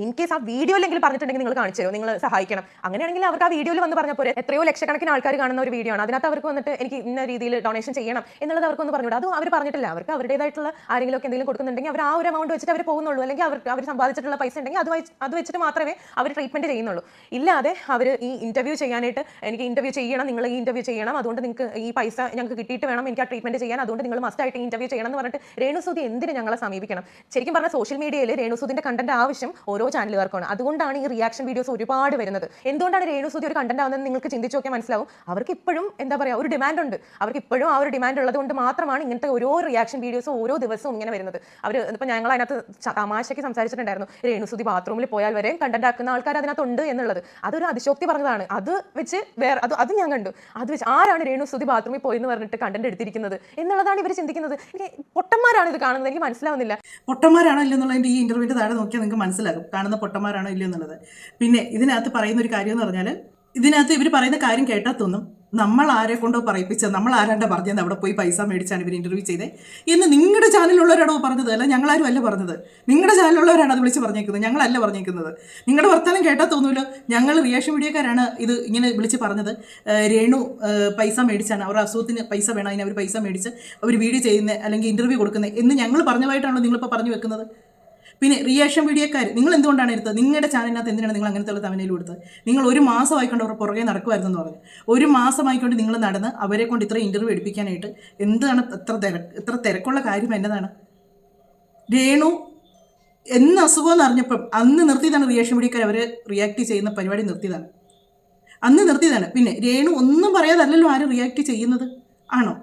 A: ഇൻ കേസ് ആ വീഡിയോയിലെങ്കിലും പറഞ്ഞിട്ടുണ്ടെങ്കിൽ നിങ്ങൾ കാണിച്ചു തരുമോ, നിങ്ങൾ സഹായിക്കണം. അങ്ങനെയാണെങ്കിൽ അവർക്ക് ആ വീഡിയോയിൽ വന്ന് പറഞ്ഞപ്പോൾ എത്രയോ ലക്ഷക്കണക്കിന് ആൾക്കാർ കാണുന്ന ഒരു വീഡിയോ ആണ്. അതിനകത്ത് അവർക്ക് വന്നിട്ട് എനിക്ക് ഇന്ന രീതിയിൽ ഡൊണേഷൻ ചെയ്യണം എന്നുള്ളത് അവർക്കൊന്ന് പറഞ്ഞുകൂടാ. അതും അവർ പറഞ്ഞിട്ടില്ല. അവർക്ക് അവരുടേതായിട്ടുള്ള ആരെങ്കിലും ഒക്കെ എന്തെങ്കിലും കൊടുക്കുന്നുണ്ടെങ്കിൽ അവർ ആ ഒരു എമൗണ്ട് വെച്ചിട്ട് അവർ പോകുന്നുള്ളൂ. അല്ലെങ്കിൽ അവർ സമ്പാദിച്ചിട്ടുള്ള പൈസ ഉണ്ടെങ്കിൽ അത് വെച്ചിട്ട് മാത്രമേ അവർ ട്രീറ്റ്മെന്റ് ചെയ്യുന്നുള്ളൂ. ഇല്ലാതെ അവർ ഈ ഇന്റർവ്യൂ ചെയ്യാനായിട്ട് എനിക്ക് ഇന്റർവ്യൂ ചെയ്യണം, നിങ്ങൾ ഈ ഇന്റർവ്യൂ ചെയ്യണം, അതുകൊണ്ട് നിങ്ങൾക്ക് ഈ പൈസ ഞങ്ങൾക്ക് കിട്ടിയിട്ട് വേണം എനിക്ക് ആ ട്രീറ്റ്മെന്റ് ചെയ്യാൻ, അതുകൊണ്ട് നിങ്ങൾ മസ്റ്റായിട്ട് ഇന്റർവ്യൂ ചെയ്യണം എന്ന് പറഞ്ഞിട്ട് രേണു സുധി എന്തിന് ഞങ്ങളെ സമീപിക്കണം? ശരിക്കും പറഞ്ഞാൽ സോഷ്യൽ മീഡിയയിൽ രേണു സുധിന്റെ കണ്ടന്റ് ആവശ്യം ഓരോ ചാനലുകാർക്കാണ്. അതുകൊണ്ടാണ് ഈ റിയാക്ഷൻ വീഡിയോസ് ഒരുപാട് വരുന്നത്. എന്തുകൊണ്ടാണ് രേണു സുധി ഒരു കണ്ടന്റ് ആവുന്നത് നിങ്ങൾക്ക് ചിന്തിച്ചു നോക്കിയാൽ മനസ്സിലാവും. അവർക്ക് ഇപ്പോഴും എന്താ പറയുക ഒരു ഡിമാൻഡ് ഉണ്ട്. അവർക്ക് ഇപ്പോഴും ആ ഒരു ഡിമാൻഡ് ഉള്ളത് കൊണ്ട് മാത്രമാണ് ഇങ്ങനത്തെ ഓരോ റിയാക്ഷൻ വീഡിയോസും ഓരോ ദിവസവും ഇങ്ങനെ വരുന്നത്. അവർ ഇപ്പോൾ ഞങ്ങൾ അതിനകത്ത് തമാശയ്ക്ക് സംസാരിച്ചിട്ടുണ്ടായിരുന്നു, രേണു സുധി ബാത്റൂമിൽ പോയാൽ വരെ കണ്ടന്റ് ആക്കുന്ന ആൾക്കാർ അതിനകത്തുണ്ട് എന്നുള്ളത്. അതൊരു അതിശോക്തി പറഞ്ഞതാണ്. അത് വെച്ച് അത് ഞാൻ കണ്ടു. അത് വെച്ച് ആരാണ് രേണു സുധി ബാത്റൂമിൽ പോയി എന്ന് പറഞ്ഞിട്ട് കണ്ടന്റ് എടുത്തിരിക്കുന്നത് എന്നുള്ളതാണ് ഇവർ ചിന്തിക്കുന്നത്. പൊട്ടന്മാരാണ് ഇത് കാണുന്നത്. എനിക്ക് മനസ്സിലാവുന്നില്ല.
B: പൊട്ടന്മാരാണോ ഇല്ലെന്നുള്ളതിൻ്റെ ഈ ഇന്റർവ്യൂവിൻ്റെ താഴെ നോക്കിയാൽ നിങ്ങൾക്ക് മനസ്സിലാകും കാണുന്ന പൊട്ടന്മാരാണോ ഇല്ലെന്നുള്ളത്. പിന്നെ ഇതിനകത്ത് പറയുന്ന ഒരു കാര്യം എന്ന് പറഞ്ഞാൽ, ഇതിനകത്ത് ഇവർ പറയുന്ന കാര്യം കേട്ടാൽ തോന്നും നമ്മൾ ആരെ കൊണ്ടോ പറയിപ്പിച്ചത്, നമ്മൾ ആരാണ്ടാ പറഞ്ഞത് അവിടെ പോയി പൈസ മേടിച്ചാണ് ഇവർ ഇന്റർവ്യൂ ചെയ്തത് എന്ന് നിങ്ങളുടെ ചാനലിലുള്ളവരാണോ പറഞ്ഞത്? അല്ല, ഞങ്ങളാരും അല്ല പറഞ്ഞത്. നിങ്ങളുടെ ചാനലിലുള്ളവരാണ് അത് വിളിച്ച് പറഞ്ഞേക്കുന്നത്, ഞങ്ങളല്ല പറഞ്ഞേക്കുന്നത്. നിങ്ങളുടെ വർത്തമാനം കേട്ടാൽ തോന്നുമല്ലോ ഞങ്ങൾ റിയാക്ഷൻ വീഡിയോക്കാരാണ് ഇത് ഇങ്ങനെ വിളിച്ച് പറഞ്ഞത്. രേണു പൈസ മേടിച്ചാണ്, അവരുടെ അസുഖത്തിന് പൈസ വേണം, അതിന് അവർ പൈസ മേടിച്ച് അവർ വീഡിയോ ചെയ്യുന്നത് അല്ലെങ്കിൽ ഇന്റർവ്യൂ കൊടുക്കുന്നത് എന്ന് ഞങ്ങൾ പറഞ്ഞതായിട്ടാണല്ലോ നിങ്ങളിപ്പോൾ പറഞ്ഞു വെക്കുന്നത്. പിന്നെ റിയാക്ഷൻ വീഡിയോക്കാർ നിങ്ങൾ എന്തുകൊണ്ടാണ് എടുത്തത്? നിങ്ങളുടെ ചാനലിനകത്ത് എന്തിനാണ് നിങ്ങൾ അങ്ങനത്തെ ഉള്ള തമിഴിൽ കൊടുത്തത്? നിങ്ങൾ ഒരു മാസമായിക്കൊണ്ട് അവർ പുറകെ നടക്കുമായിരുന്നെന്ന് പറഞ്ഞു. ഒരു മാസമായിക്കൊണ്ട് നിങ്ങൾ നടന്ന് അവരെ കൊണ്ട് ഇത്ര ഇൻ്റർവ്യൂ എടുപ്പിക്കാനായിട്ട് എന്താണ് എത്ര തിരക്കുള്ള കാര്യം എന്നതാണ്? രേണു എന്ന് അസുഖമെന്ന് അറിഞ്ഞപ്പം അന്ന് നിർത്തിയതാണ് റിയാക്ഷൻ വീഡിയോക്കാർ അവർ റിയാക്ട് ചെയ്യുന്ന പരിപാടി നിർത്തിയതാണ്, അന്ന് നിർത്തിയതാണ്. പിന്നെ രേണു ഒന്നും പറയാതല്ലല്ലോ ആരും റിയാക്ട് ചെയ്യുന്നത്, ആണോ?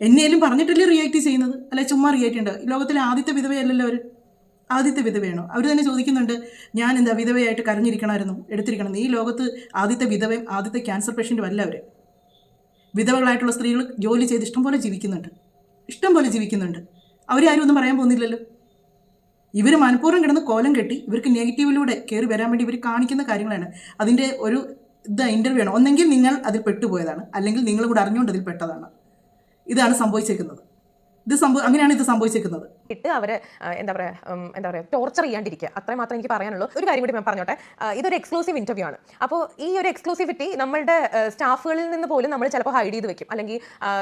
B: എന്നെയും പറഞ്ഞിട്ടല്ലേ റിയാക്ട് ചെയ്യുന്നത്, അല്ലെ ചുമ്മാ റിയാക്ട് ഉണ്ട്? ലോകത്തിലെ ആദ്യത്തെ വിധവയല്ലല്ലോ അവർ, ആദ്യത്തെ വിധവയാണോ? അവർ തന്നെ ചോദിക്കുന്നുണ്ട്, ഞാൻ എന്താ വിധവയായിട്ട് കരഞ്ഞിരിക്കണമായിരുന്നു, എടുത്തിരിക്കണം. ഈ ലോകത്ത് ആദ്യത്തെ വിധവയും ആദ്യത്തെ ക്യാൻസർ പേഷ്യൻറ്റും അല്ല അവർ. വിധവകളായിട്ടുള്ള സ്ത്രീകൾ ജോലി ചെയ്ത് ഇഷ്ടം പോലെ ജീവിക്കുന്നുണ്ട്. അവരെ ആരും ഒന്നും പറയാൻ പോകുന്നില്ലല്ലോ. ഇവർ മനഃപൂർവ്വം കിടന്ന് കോലം കെട്ടി ഇവർക്ക് നെഗറ്റീവിലൂടെ കയറി വരാൻ വേണ്ടി ഇവർ കാണിക്കുന്ന കാര്യങ്ങളാണ്. അതിൻ്റെ ഒരു ഇൻ്റർവ്യൂ ആണ്. ഒന്നെങ്കിൽ നിങ്ങൾ അതിൽ പെട്ടുപോയതാണ്, അല്ലെങ്കിൽ നിങ്ങൾ കൂടെ അറിഞ്ഞുകൊണ്ട് അതിൽ പെട്ടതാണ്. ഇതാണ് സംഭവിച്ചേക്കുന്നത്. അങ്ങനെയാണ് ഇത് സംഭവിച്ചേക്കുന്നത്.
A: ഇട്ട് അവരെ എന്താ പറയുക ടോർച്ചർ ചെയ്യാണ്ടിരിക്കുക, അത്രയും മാത്രമേ എനിക്ക് പറയാനുള്ളൂ. ഒരു കാര്യം കൂടി ഞാൻ പറഞ്ഞോട്ടെ, ഇതൊരു എക്സ്ക്ലൂസീവ് ഇന്റർവ്യൂ ആണ്. അപ്പോൾ ഈ ഒരു എക്സ്ക്ലൂസിവിറ്റി നമ്മളുടെ സ്റ്റാഫുകളിൽ നിന്ന് പോലും നമ്മൾ ചിലപ്പോൾ ഹൈഡ് ചെയ്ത് വെക്കും, അല്ലെങ്കിൽ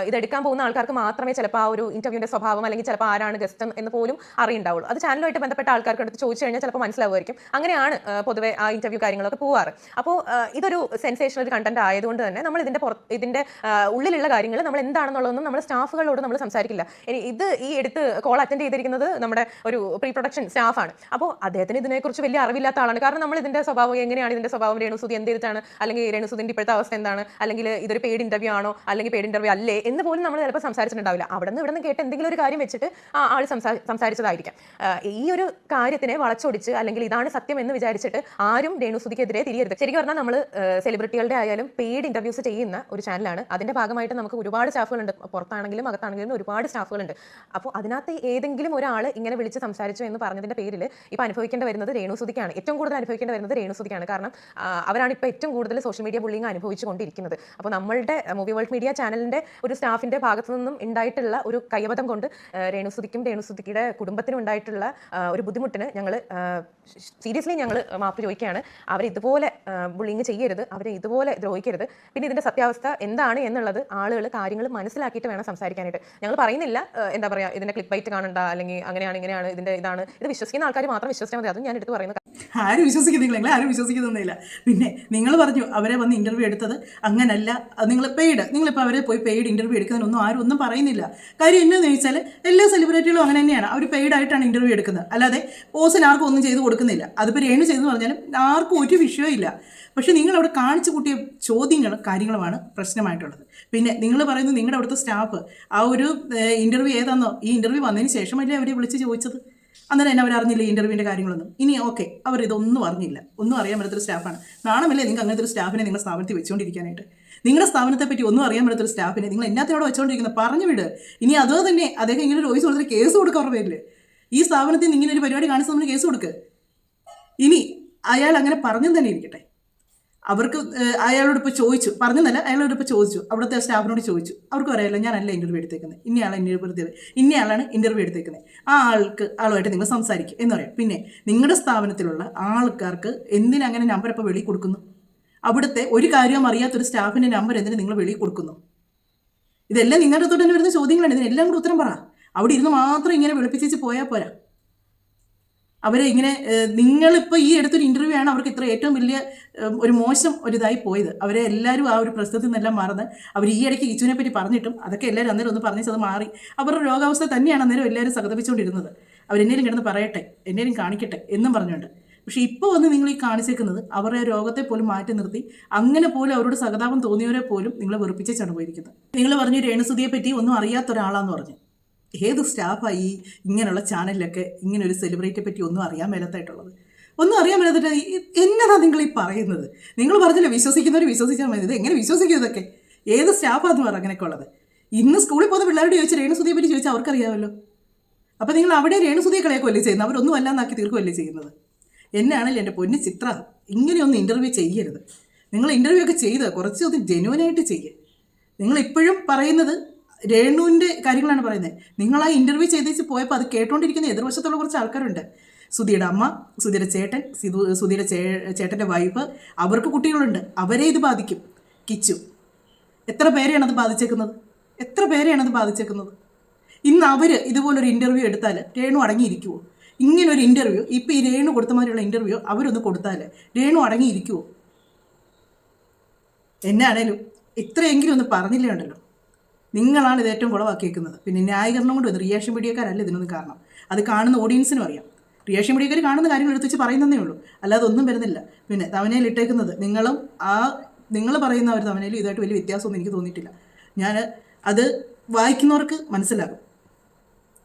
A: ഇതെടുക്കാൻ പോകുന്ന ആൾക്കാർക്ക് മാത്രമേ ചിലപ്പോൾ ആ ഒരു ഇന്റർവ്യൂവിന്റെ സ്വഭാവം അല്ലെങ്കിൽ ചിലപ്പോൾ ആരാണ് ഗസ്റ്റ് എന്ന് പോലും അറിയുണ്ടാവുള്ളൂ. അത് ചാനലുമായിട്ട് ബന്ധപ്പെട്ട ആൾക്കാർക്ക് അടുത്ത് ചോദിച്ചു കഴിഞ്ഞാൽ ചിലപ്പോൾ മനസ്സിലാവുമായിരിക്കും. അങ്ങനെയാണ് പൊതുവെ ആ ഇന്റർവ്യൂ കാര്യങ്ങളൊക്കെ പോവാറ്. അപ്പോൾ ഇതൊരു സെൻസേഷണൽ കണ്ടന്റ് ആയതുകൊണ്ട് തന്നെ നമ്മൾ ഇതിന്റെ ഉള്ളിലുള്ള കാര്യങ്ങൾ നമ്മൾ എന്താണെന്നുള്ളതൊന്നും നമ്മൾ സ്റ്റാഫുകളോട് നമ്മൾ സംസാരിക്കില്ല. ഇത് ഈ എടുത്ത് കോൾ അറ്റൻഡ് ചെയ്തിരിക്കുന്നത് നമ്മുടെ ഒരു പ്രീ പ്രൊഡക്ഷൻ സ്റ്റാഫാണ്. അപ്പോൾ അദ്ദേഹത്തിന് ഇതിനെക്കുറിച്ച് വലിയ അറിവില്ലാത്ത ആളാണ്. കാരണം നമ്മൾ ഇതിന്റെ സ്വഭാവം എങ്ങനെയാണ്, ഇതിന്റെ സ്വഭാവം രേണുസുതി എന്ത് ചെയ്തിട്ടാണ്, അല്ലെങ്കിൽ രേണുസുതിന്റെ ഇപ്പോഴത്തെ അവസ്ഥ എന്താണ്, അല്ലെങ്കിൽ ഇതൊരു പെയ്ഡ് ഇന്റർവ്യൂ ആണോ അല്ലെങ്കിൽ പെയ്ഡ് ഇന്റർവ്യൂ അല്ലേ എന്ന് പോലും നമ്മൾ ചിലപ്പോൾ സംസാരിച്ചിട്ടുണ്ടാവില്ല. അവിടെ നിന്ന് കേട്ട് എന്തെങ്കിലും ഒരു കാര്യം വെച്ചിട്ട് ആ ആൾ സംസാരിച്ചതായിരിക്കാം. ഈ ഒരു കാര്യത്തിനെ വളച്ചൊടിച്ച് അല്ലെങ്കിൽ ഇതാണ് സത്യം എന്ന് വിചാരിച്ചിട്ട് ആരും രേണുസുതിക്കെതിരെ തിരിയരുത്. ശരിക്കും പറഞ്ഞാൽ നമ്മൾ സെലിബ്രിറ്റികളുടെ ആയാലും പെയ്ഡ് ഇന്റർവ്യൂസ് ചെയ്യുന്ന ഒരു ചാനലാണ്. അതിന്റെ ഭാഗമായിട്ട് നമുക്ക് ഒരുപാട് സ്റ്റാഫുകളുണ്ട്, പുറത്താണെങ്കിലും അകത്താണെങ്കിലും ഒരുപാട് സ്റ്റാഫുകളുണ്ട്. അപ്പോൾ അതിനകത്ത് ഏതെങ്കിലും ഒരാൾ ഇങ്ങനെ വിളിച്ച് സംസാരിച്ചു എന്ന് പറഞ്ഞതിന്റെ പേരിൽ ഇപ്പോൾ അനുഭവിക്കേണ്ടി വരുന്നത് രേണുസുതിക്കാണ്. ഏറ്റവും കൂടുതൽ അനുഭവിക്കേണ്ടി വരുന്നത് രേണുസുതിക്കാണ്. കാരണം അവരാണ് ഇപ്പോൾ ഏറ്റവും കൂടുതൽ സോഷ്യൽ മീഡിയ ബുള്ളിങ് അനുഭവിച്ചുകൊണ്ടിരിക്കുന്നത്. അപ്പോൾ നമ്മളുടെ മൂവി വേൾഡ് മീഡിയ ചാനലിന്റെ ഒരു സ്റ്റാഫിന്റെ ഭാഗത്തു നിന്നും ഉണ്ടായിട്ടുള്ള ഒരു കൈവതം കൊണ്ട് രേണുസുതിക്കും രേണുസുതിയുടെ കുടുംബത്തിനും ഉണ്ടായിട്ടുള്ള ഒരു ബുദ്ധിമുട്ടിന് ഞങ്ങൾ സീരിയസ്ലി മാപ്പ് ചോദിക്കുകയാണ്. അവരെ ഇതുപോലെ ബുള്ളിങ് ചെയ്യരുത്, അവരെ ഇതുപോലെ ദ്രോഹിക്കരുത്. പിന്നെ ഇതിന്റെ സത്യാവസ്ഥ എന്താണ് എന്നുള്ളത് ആളുകൾ കാര്യങ്ങൾ മനസ്സിലാക്കിയിട്ട് വേണം സംസാരിക്കാനായിട്ട്. ഞങ്ങൾ പറയുന്നില്ല എന്താ പറയുക ഇതിന്റെ ക്ലിക്ക് ബൈറ്റ് കാണണ്ട, അല്ലെങ്കിൽ അങ്ങനെയാണ് ഇങ്ങനെയാണ് ഇതാണ്, ഇത് വിശ്വസിക്കുന്ന ആൾക്കാർ മാത്രം വിശ്വസിച്ചാൽ മതി. അതും ഞാൻ എടുത്ത് പറയുന്നത്.
B: ആരും വിശ്വസിക്കുന്നില്ല, ആരും വിശ്വസിക്കുന്നില്ല. പിന്നെ നിങ്ങൾ പറഞ്ഞു അവരെ വന്ന് ഇന്റർവ്യൂ എടുത്തത് അങ്ങനല്ല, നിങ്ങൾ നിങ്ങളിപ്പോൾ അവരെ പോയി പെയ്ഡ് ഇന്റർവ്യൂ എടുക്കുന്നതിനൊന്നും ആരും ഒന്നും പറയുന്നില്ല. കാര്യം എന്നാന്ന് ചോദിച്ചാൽ എല്ലാ സെലിബ്രിറ്റികളും അങ്ങനെ തന്നെയാണ്, അവർ പെയ്ഡ് ആയിട്ടാണ് ഇന്റർവ്യൂ എടുക്കുന്നത്. അല്ലാതെ ഓസിന് ആർക്കും ഒന്നും ചെയ്ത് കൊടുക്കുന്നില്ല. അതിപ്പോൾ രേണു ചെയ്തെന്ന് പറഞ്ഞാലും ആർക്കും ഒരു വിഷയമില്ല. പക്ഷെ നിങ്ങൾ അവിടെ കാണിച്ചു കൂട്ടിയ കാര്യങ്ങളുമാണ് പ്രശ്നമായിട്ടുള്ളത്. പിന്നെ നിങ്ങൾ പറയുന്നത് നിങ്ങളുടെ അവിടുത്തെ സ്റ്റാഫ് ആ ഒരു ഇന്റർവ്യൂ ഏതാണെന്നോ, ഈ ഇന്റർവ്യൂ വന്നതിന് ശേഷമല്ലേ അവരെ വിളിച്ച് ചോദിച്ചത്. അന്നേരം എന്നെ അവരറിഞ്ഞില്ല ഈ ഇന്റർവ്യൂവിൻ്റെ കാര്യങ്ങളൊന്നും. ഇനി ഓക്കെ, അവരിതൊന്നും അറിഞ്ഞില്ല, ഒന്നും അറിയാൻ പറ്റാത്തൊരു സ്റ്റാഫാണ്. നാണമല്ലേ നിങ്ങൾക്ക് അങ്ങനത്തെ ഒരു സ്റ്റാഫിനെ നിങ്ങളുടെ സ്ഥാപനത്തിൽ വെച്ചുകൊണ്ടിരിക്കാനായിട്ട്? നിങ്ങളുടെ സ്ഥാപനത്തെ പറ്റി ഒന്നും അറിയാൻ പറ്റാത്തൊരു സ്റ്റാഫിനെ നിങ്ങൾ എന്നാത്തിനോട് വെച്ചുകൊണ്ടിരിക്കുന്നത്? പറഞ്ഞു വിട്. ഇനി അതോ തന്നെ അദ്ദേഹം ഇങ്ങനെ ഒരു വോയിസ് കൊടുത്തിട്ട് കേസ് കൊടുക്കുക അവരുടെ പേരിൽ. ഈ സ്ഥാപനത്തിൽ നിന്ന് ഇങ്ങനെ ഒരു പരിപാടി കാണിച്ച് നമ്മൾ കേസ് കൊടുക്കുക. ഇനി അയാൾ അങ്ങനെ പറഞ്ഞു തന്നെ ഇരിക്കട്ടെ. അവർക്ക് അയാളോട് ഇപ്പോൾ ചോദിച്ചു, പറഞ്ഞതല്ല, അയാളോട് ഇപ്പോൾ ചോദിച്ചു, അവിടുത്തെ സ്റ്റാഫിനോട് ചോദിച്ചു. അവർക്ക് അറിയാമല്ലോ ഞാനല്ല ഇൻ്റർവ്യൂ എടുത്തേക്കുന്നത്, ഇന്നയാളാണ് ഇൻ്റർവ്യൂ എടുത്തേക്കുന്നത്, ആളുമായിട്ട് നിങ്ങൾ സംസാരിക്കും എന്ന് പറയാം. പിന്നെ നിങ്ങളുടെ സ്ഥാപനത്തിലുള്ള ആൾക്കാർക്ക് എന്തിനങ്ങനെ നമ്പർ ഇപ്പോൾ വെളിയിൽ കൊടുക്കുന്നു? അവിടുത്തെ ഒരു കാര്യവും അറിയാത്തൊരു സ്റ്റാഫിൻ്റെ നമ്പർ എന്തിനു നിങ്ങൾ വെളിയിൽ കൊടുക്കുന്നു? ഇതെല്ലാം നിങ്ങളുടെ തൊട്ട് തന്നെ വരുന്ന ചോദ്യങ്ങളാണ്. ഇതിനെല്ലാം കൂടെ ഉത്തരം പറ. അവിടെ ഇരുന്ന് മാത്രം ഇങ്ങനെ വെളുപ്പിച്ച് പോയാൽ പോരാ. അവരെ ഇങ്ങനെ നിങ്ങളിപ്പോൾ ഈ എടുത്തൊരു ഇൻ്റർവ്യൂ ആണ് അവർക്ക് ഇത്ര ഏറ്റവും വലിയ ഒരു മോശം ഒരിതായി പോയത്. അവരെ എല്ലാവരും ആ ഒരു പ്രശ്നത്തിൽ നിന്നെല്ലാം മാറുന്നത്. അവർ ഈ ഇടയ്ക്ക് കിച്ചുവിനെ പറ്റി പറഞ്ഞിട്ടും അതൊക്കെ എല്ലാവരും അന്നേരം ഒന്ന് പറഞ്ഞത് മാറി. അവരുടെ രോഗാവസ്ഥ തന്നെയാണ് അന്നേരം എല്ലാവരും സഹതപിച്ചുകൊണ്ടിരുന്നത്. അവരെന്നേലും കിടന്ന് പറയട്ടെ, എന്നേലും കാണിക്കട്ടെ എന്നും പറഞ്ഞുകൊണ്ട്. പക്ഷേ ഇപ്പോൾ വന്ന് നിങ്ങൾ ഈ കാണിച്ചേക്കുന്നത് അവരുടെ രോഗത്തെ പോലും മാറ്റി നിർത്തി അങ്ങനെ പോലും അവരോട് സഹതാപം തോന്നിയവരെ പോലും നിങ്ങളെ വെറുപ്പിച്ചാണ് പോയിരിക്കുന്നത്. നിങ്ങൾ പറഞ്ഞു രേണുസുതിയെ പറ്റി ഒന്നും അറിയാത്ത ഒരാളാന്ന് പറഞ്ഞു. ഏത് സ്റ്റാഫായി ഇങ്ങനെയുള്ള ചാനലിലൊക്കെ ഇങ്ങനെ ഒരു സെലിബ്രിറ്റിയെ പറ്റി ഒന്നും അറിയാൻ മേലത്തായിട്ടുള്ളത്? ഒന്നും അറിയാൻ മേലത്തിട്ട് എന്നതാ നിങ്ങൾ ഈ പറയുന്നത്? നിങ്ങൾ പറഞ്ഞില്ലേ വിശ്വസിക്കുന്നവർ വിശ്വസിച്ചാൽ മതി. ഇത് എങ്ങനെ വിശ്വസിക്കും? ഇതൊക്കെ ഏത് സ്റ്റാഫാന്ന് പറ അങ്ങനെയൊക്കെ ഉള്ളത്? ഇന്ന് സ്കൂളിൽ പോകുന്ന പിള്ളേരോട് ചോദിച്ചാൽ രേണുസുതിയെ പറ്റി ചോദിച്ചാൽ അവർക്കറിയാമല്ലോ. അപ്പോൾ നിങ്ങൾ അവിടെ രേണുസുതിയെ കളയൊക്കെ ചെയ്യുന്നത്, അവരൊന്നും അല്ലാന്നാക്കി തീർക്കുമല്ലേ ചെയ്യുന്നത്. എന്നാണല്ലോ എൻ്റെ പൊന്നു ചിത്ര, ഇങ്ങനെയൊന്നും ഇൻ്റർവ്യൂ ചെയ്യരുത്. നിങ്ങൾ ഇൻ്റർവ്യൂ ഒക്കെ ചെയ്ത് കുറച്ചൊന്ന് ജെന്യുവനായിട്ട് ചെയ്യുക. നിങ്ങളിപ്പോഴും പറയുന്നത് രേണുവിൻ്റെ കാര്യങ്ങളാണ് പറയുന്നത്. നിങ്ങൾ ആ ഇൻ്റർവ്യൂ ചെയ്തേച്ച് പോയപ്പോൾ അത് കേട്ടോണ്ടിരിക്കുന്ന എതിർവശത്തുള്ള കുറച്ച് ആൾക്കാരുണ്ട്. സുധിയുടെ അമ്മ, സുധിയുടെ ചേട്ടൻ, സുധിയുടെ ചേട്ടൻ്റെ വൈഫ്, അവർക്ക് കുട്ടികളുണ്ട്. അവരെ ഇത് ബാധിക്കും. കിച്ചു, എത്ര പേരെയാണ് അത് ബാധിച്ചേക്കുന്നത്? ഇന്ന് അവർ ഇതുപോലൊരു ഇൻ്റർവ്യൂ എടുത്താൽ രേണു അടങ്ങിയിരിക്കുമോ? ഇങ്ങനെ ഒരു ഇൻ്റർവ്യൂ ഇപ്പോൾ ഈ രേണു കൊടുത്തമാതിരിയുള്ള ഇൻ്റർവ്യൂ അവരൊന്ന് കൊടുത്താൽ രേണു അടങ്ങിയിരിക്കുമോ? എന്നാണേലും ഇത്രയെങ്കിലും ഒന്ന് പറഞ്ഞില്ലേ ഉണ്ടല്ലോ, നിങ്ങളാണ് ഇത് ഏറ്റവും കുളവാക്കിയേക്കുന്നത്. പിന്നെ ന്യായീകരണം കൊണ്ട് വന്നു, റിയാക്ഷൻ വീഡിയോക്കാരല്ല ഇതിനൊന്നും കാരണം. അത് കാണുന്ന ഓഡിയൻസിനും അറിയാം. റിയാക്ഷൻ വീഡിയോക്കാർ കാണുന്ന കാര്യങ്ങൾ എടുത്ത് വെച്ച് പറയുന്നതേ ഉള്ളൂ, അല്ലാതെ ഒന്നും വരുന്നില്ല. പിന്നെ തവനയിൽ ഇട്ടേക്കുന്നത് നിങ്ങൾ പറയുന്ന ഒരു തവനയിലും ഇതായിട്ട് വലിയ വ്യത്യാസമൊന്നും എനിക്ക് തോന്നിയിട്ടില്ല. അത് വായിക്കുന്നവർക്ക് മനസ്സിലാകും.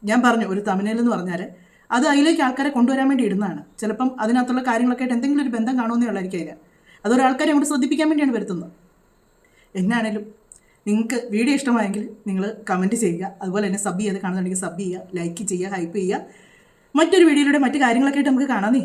B: ഞാൻ പറഞ്ഞു, ഒരു തമിഴിലെന്ന് പറഞ്ഞാൽ അത് അതിലേക്ക് ആൾക്കാരെ കൊണ്ടുവരാൻ വേണ്ടി ഇടുന്നതാണ്. ചിലപ്പം അതിനകത്തുള്ള കാര്യങ്ങളൊക്കെ ആയിട്ട് എന്തെങ്കിലും ഒരു ബന്ധം കാണുമെന്നേ ഉള്ളായിരിക്കും അതിന്. അതൊരാൾക്കാരെ അങ്ങോട്ട് ശ്രദ്ധിപ്പിക്കാൻ വേണ്ടിയാണ് വരുത്തുന്നത്. എന്നാണേലും നിങ്ങൾക്ക് വീഡിയോ ഇഷ്ടമായെങ്കിൽ നിങ്ങൾ കമൻറ്റ് ചെയ്യുക. അതുപോലെ തന്നെ സബ് ചെയ്ത് കാണുന്നുണ്ടെങ്കിൽ സബ് ചെയ്യുക, ലൈക്ക് ചെയ്യുക, ഹൈപ്പ് ചെയ്യുക. മറ്റൊരു വീഡിയോയിലൂടെ മറ്റു കാര്യങ്ങളൊക്കെ ആയിട്ട് നമുക്ക് കാണാം.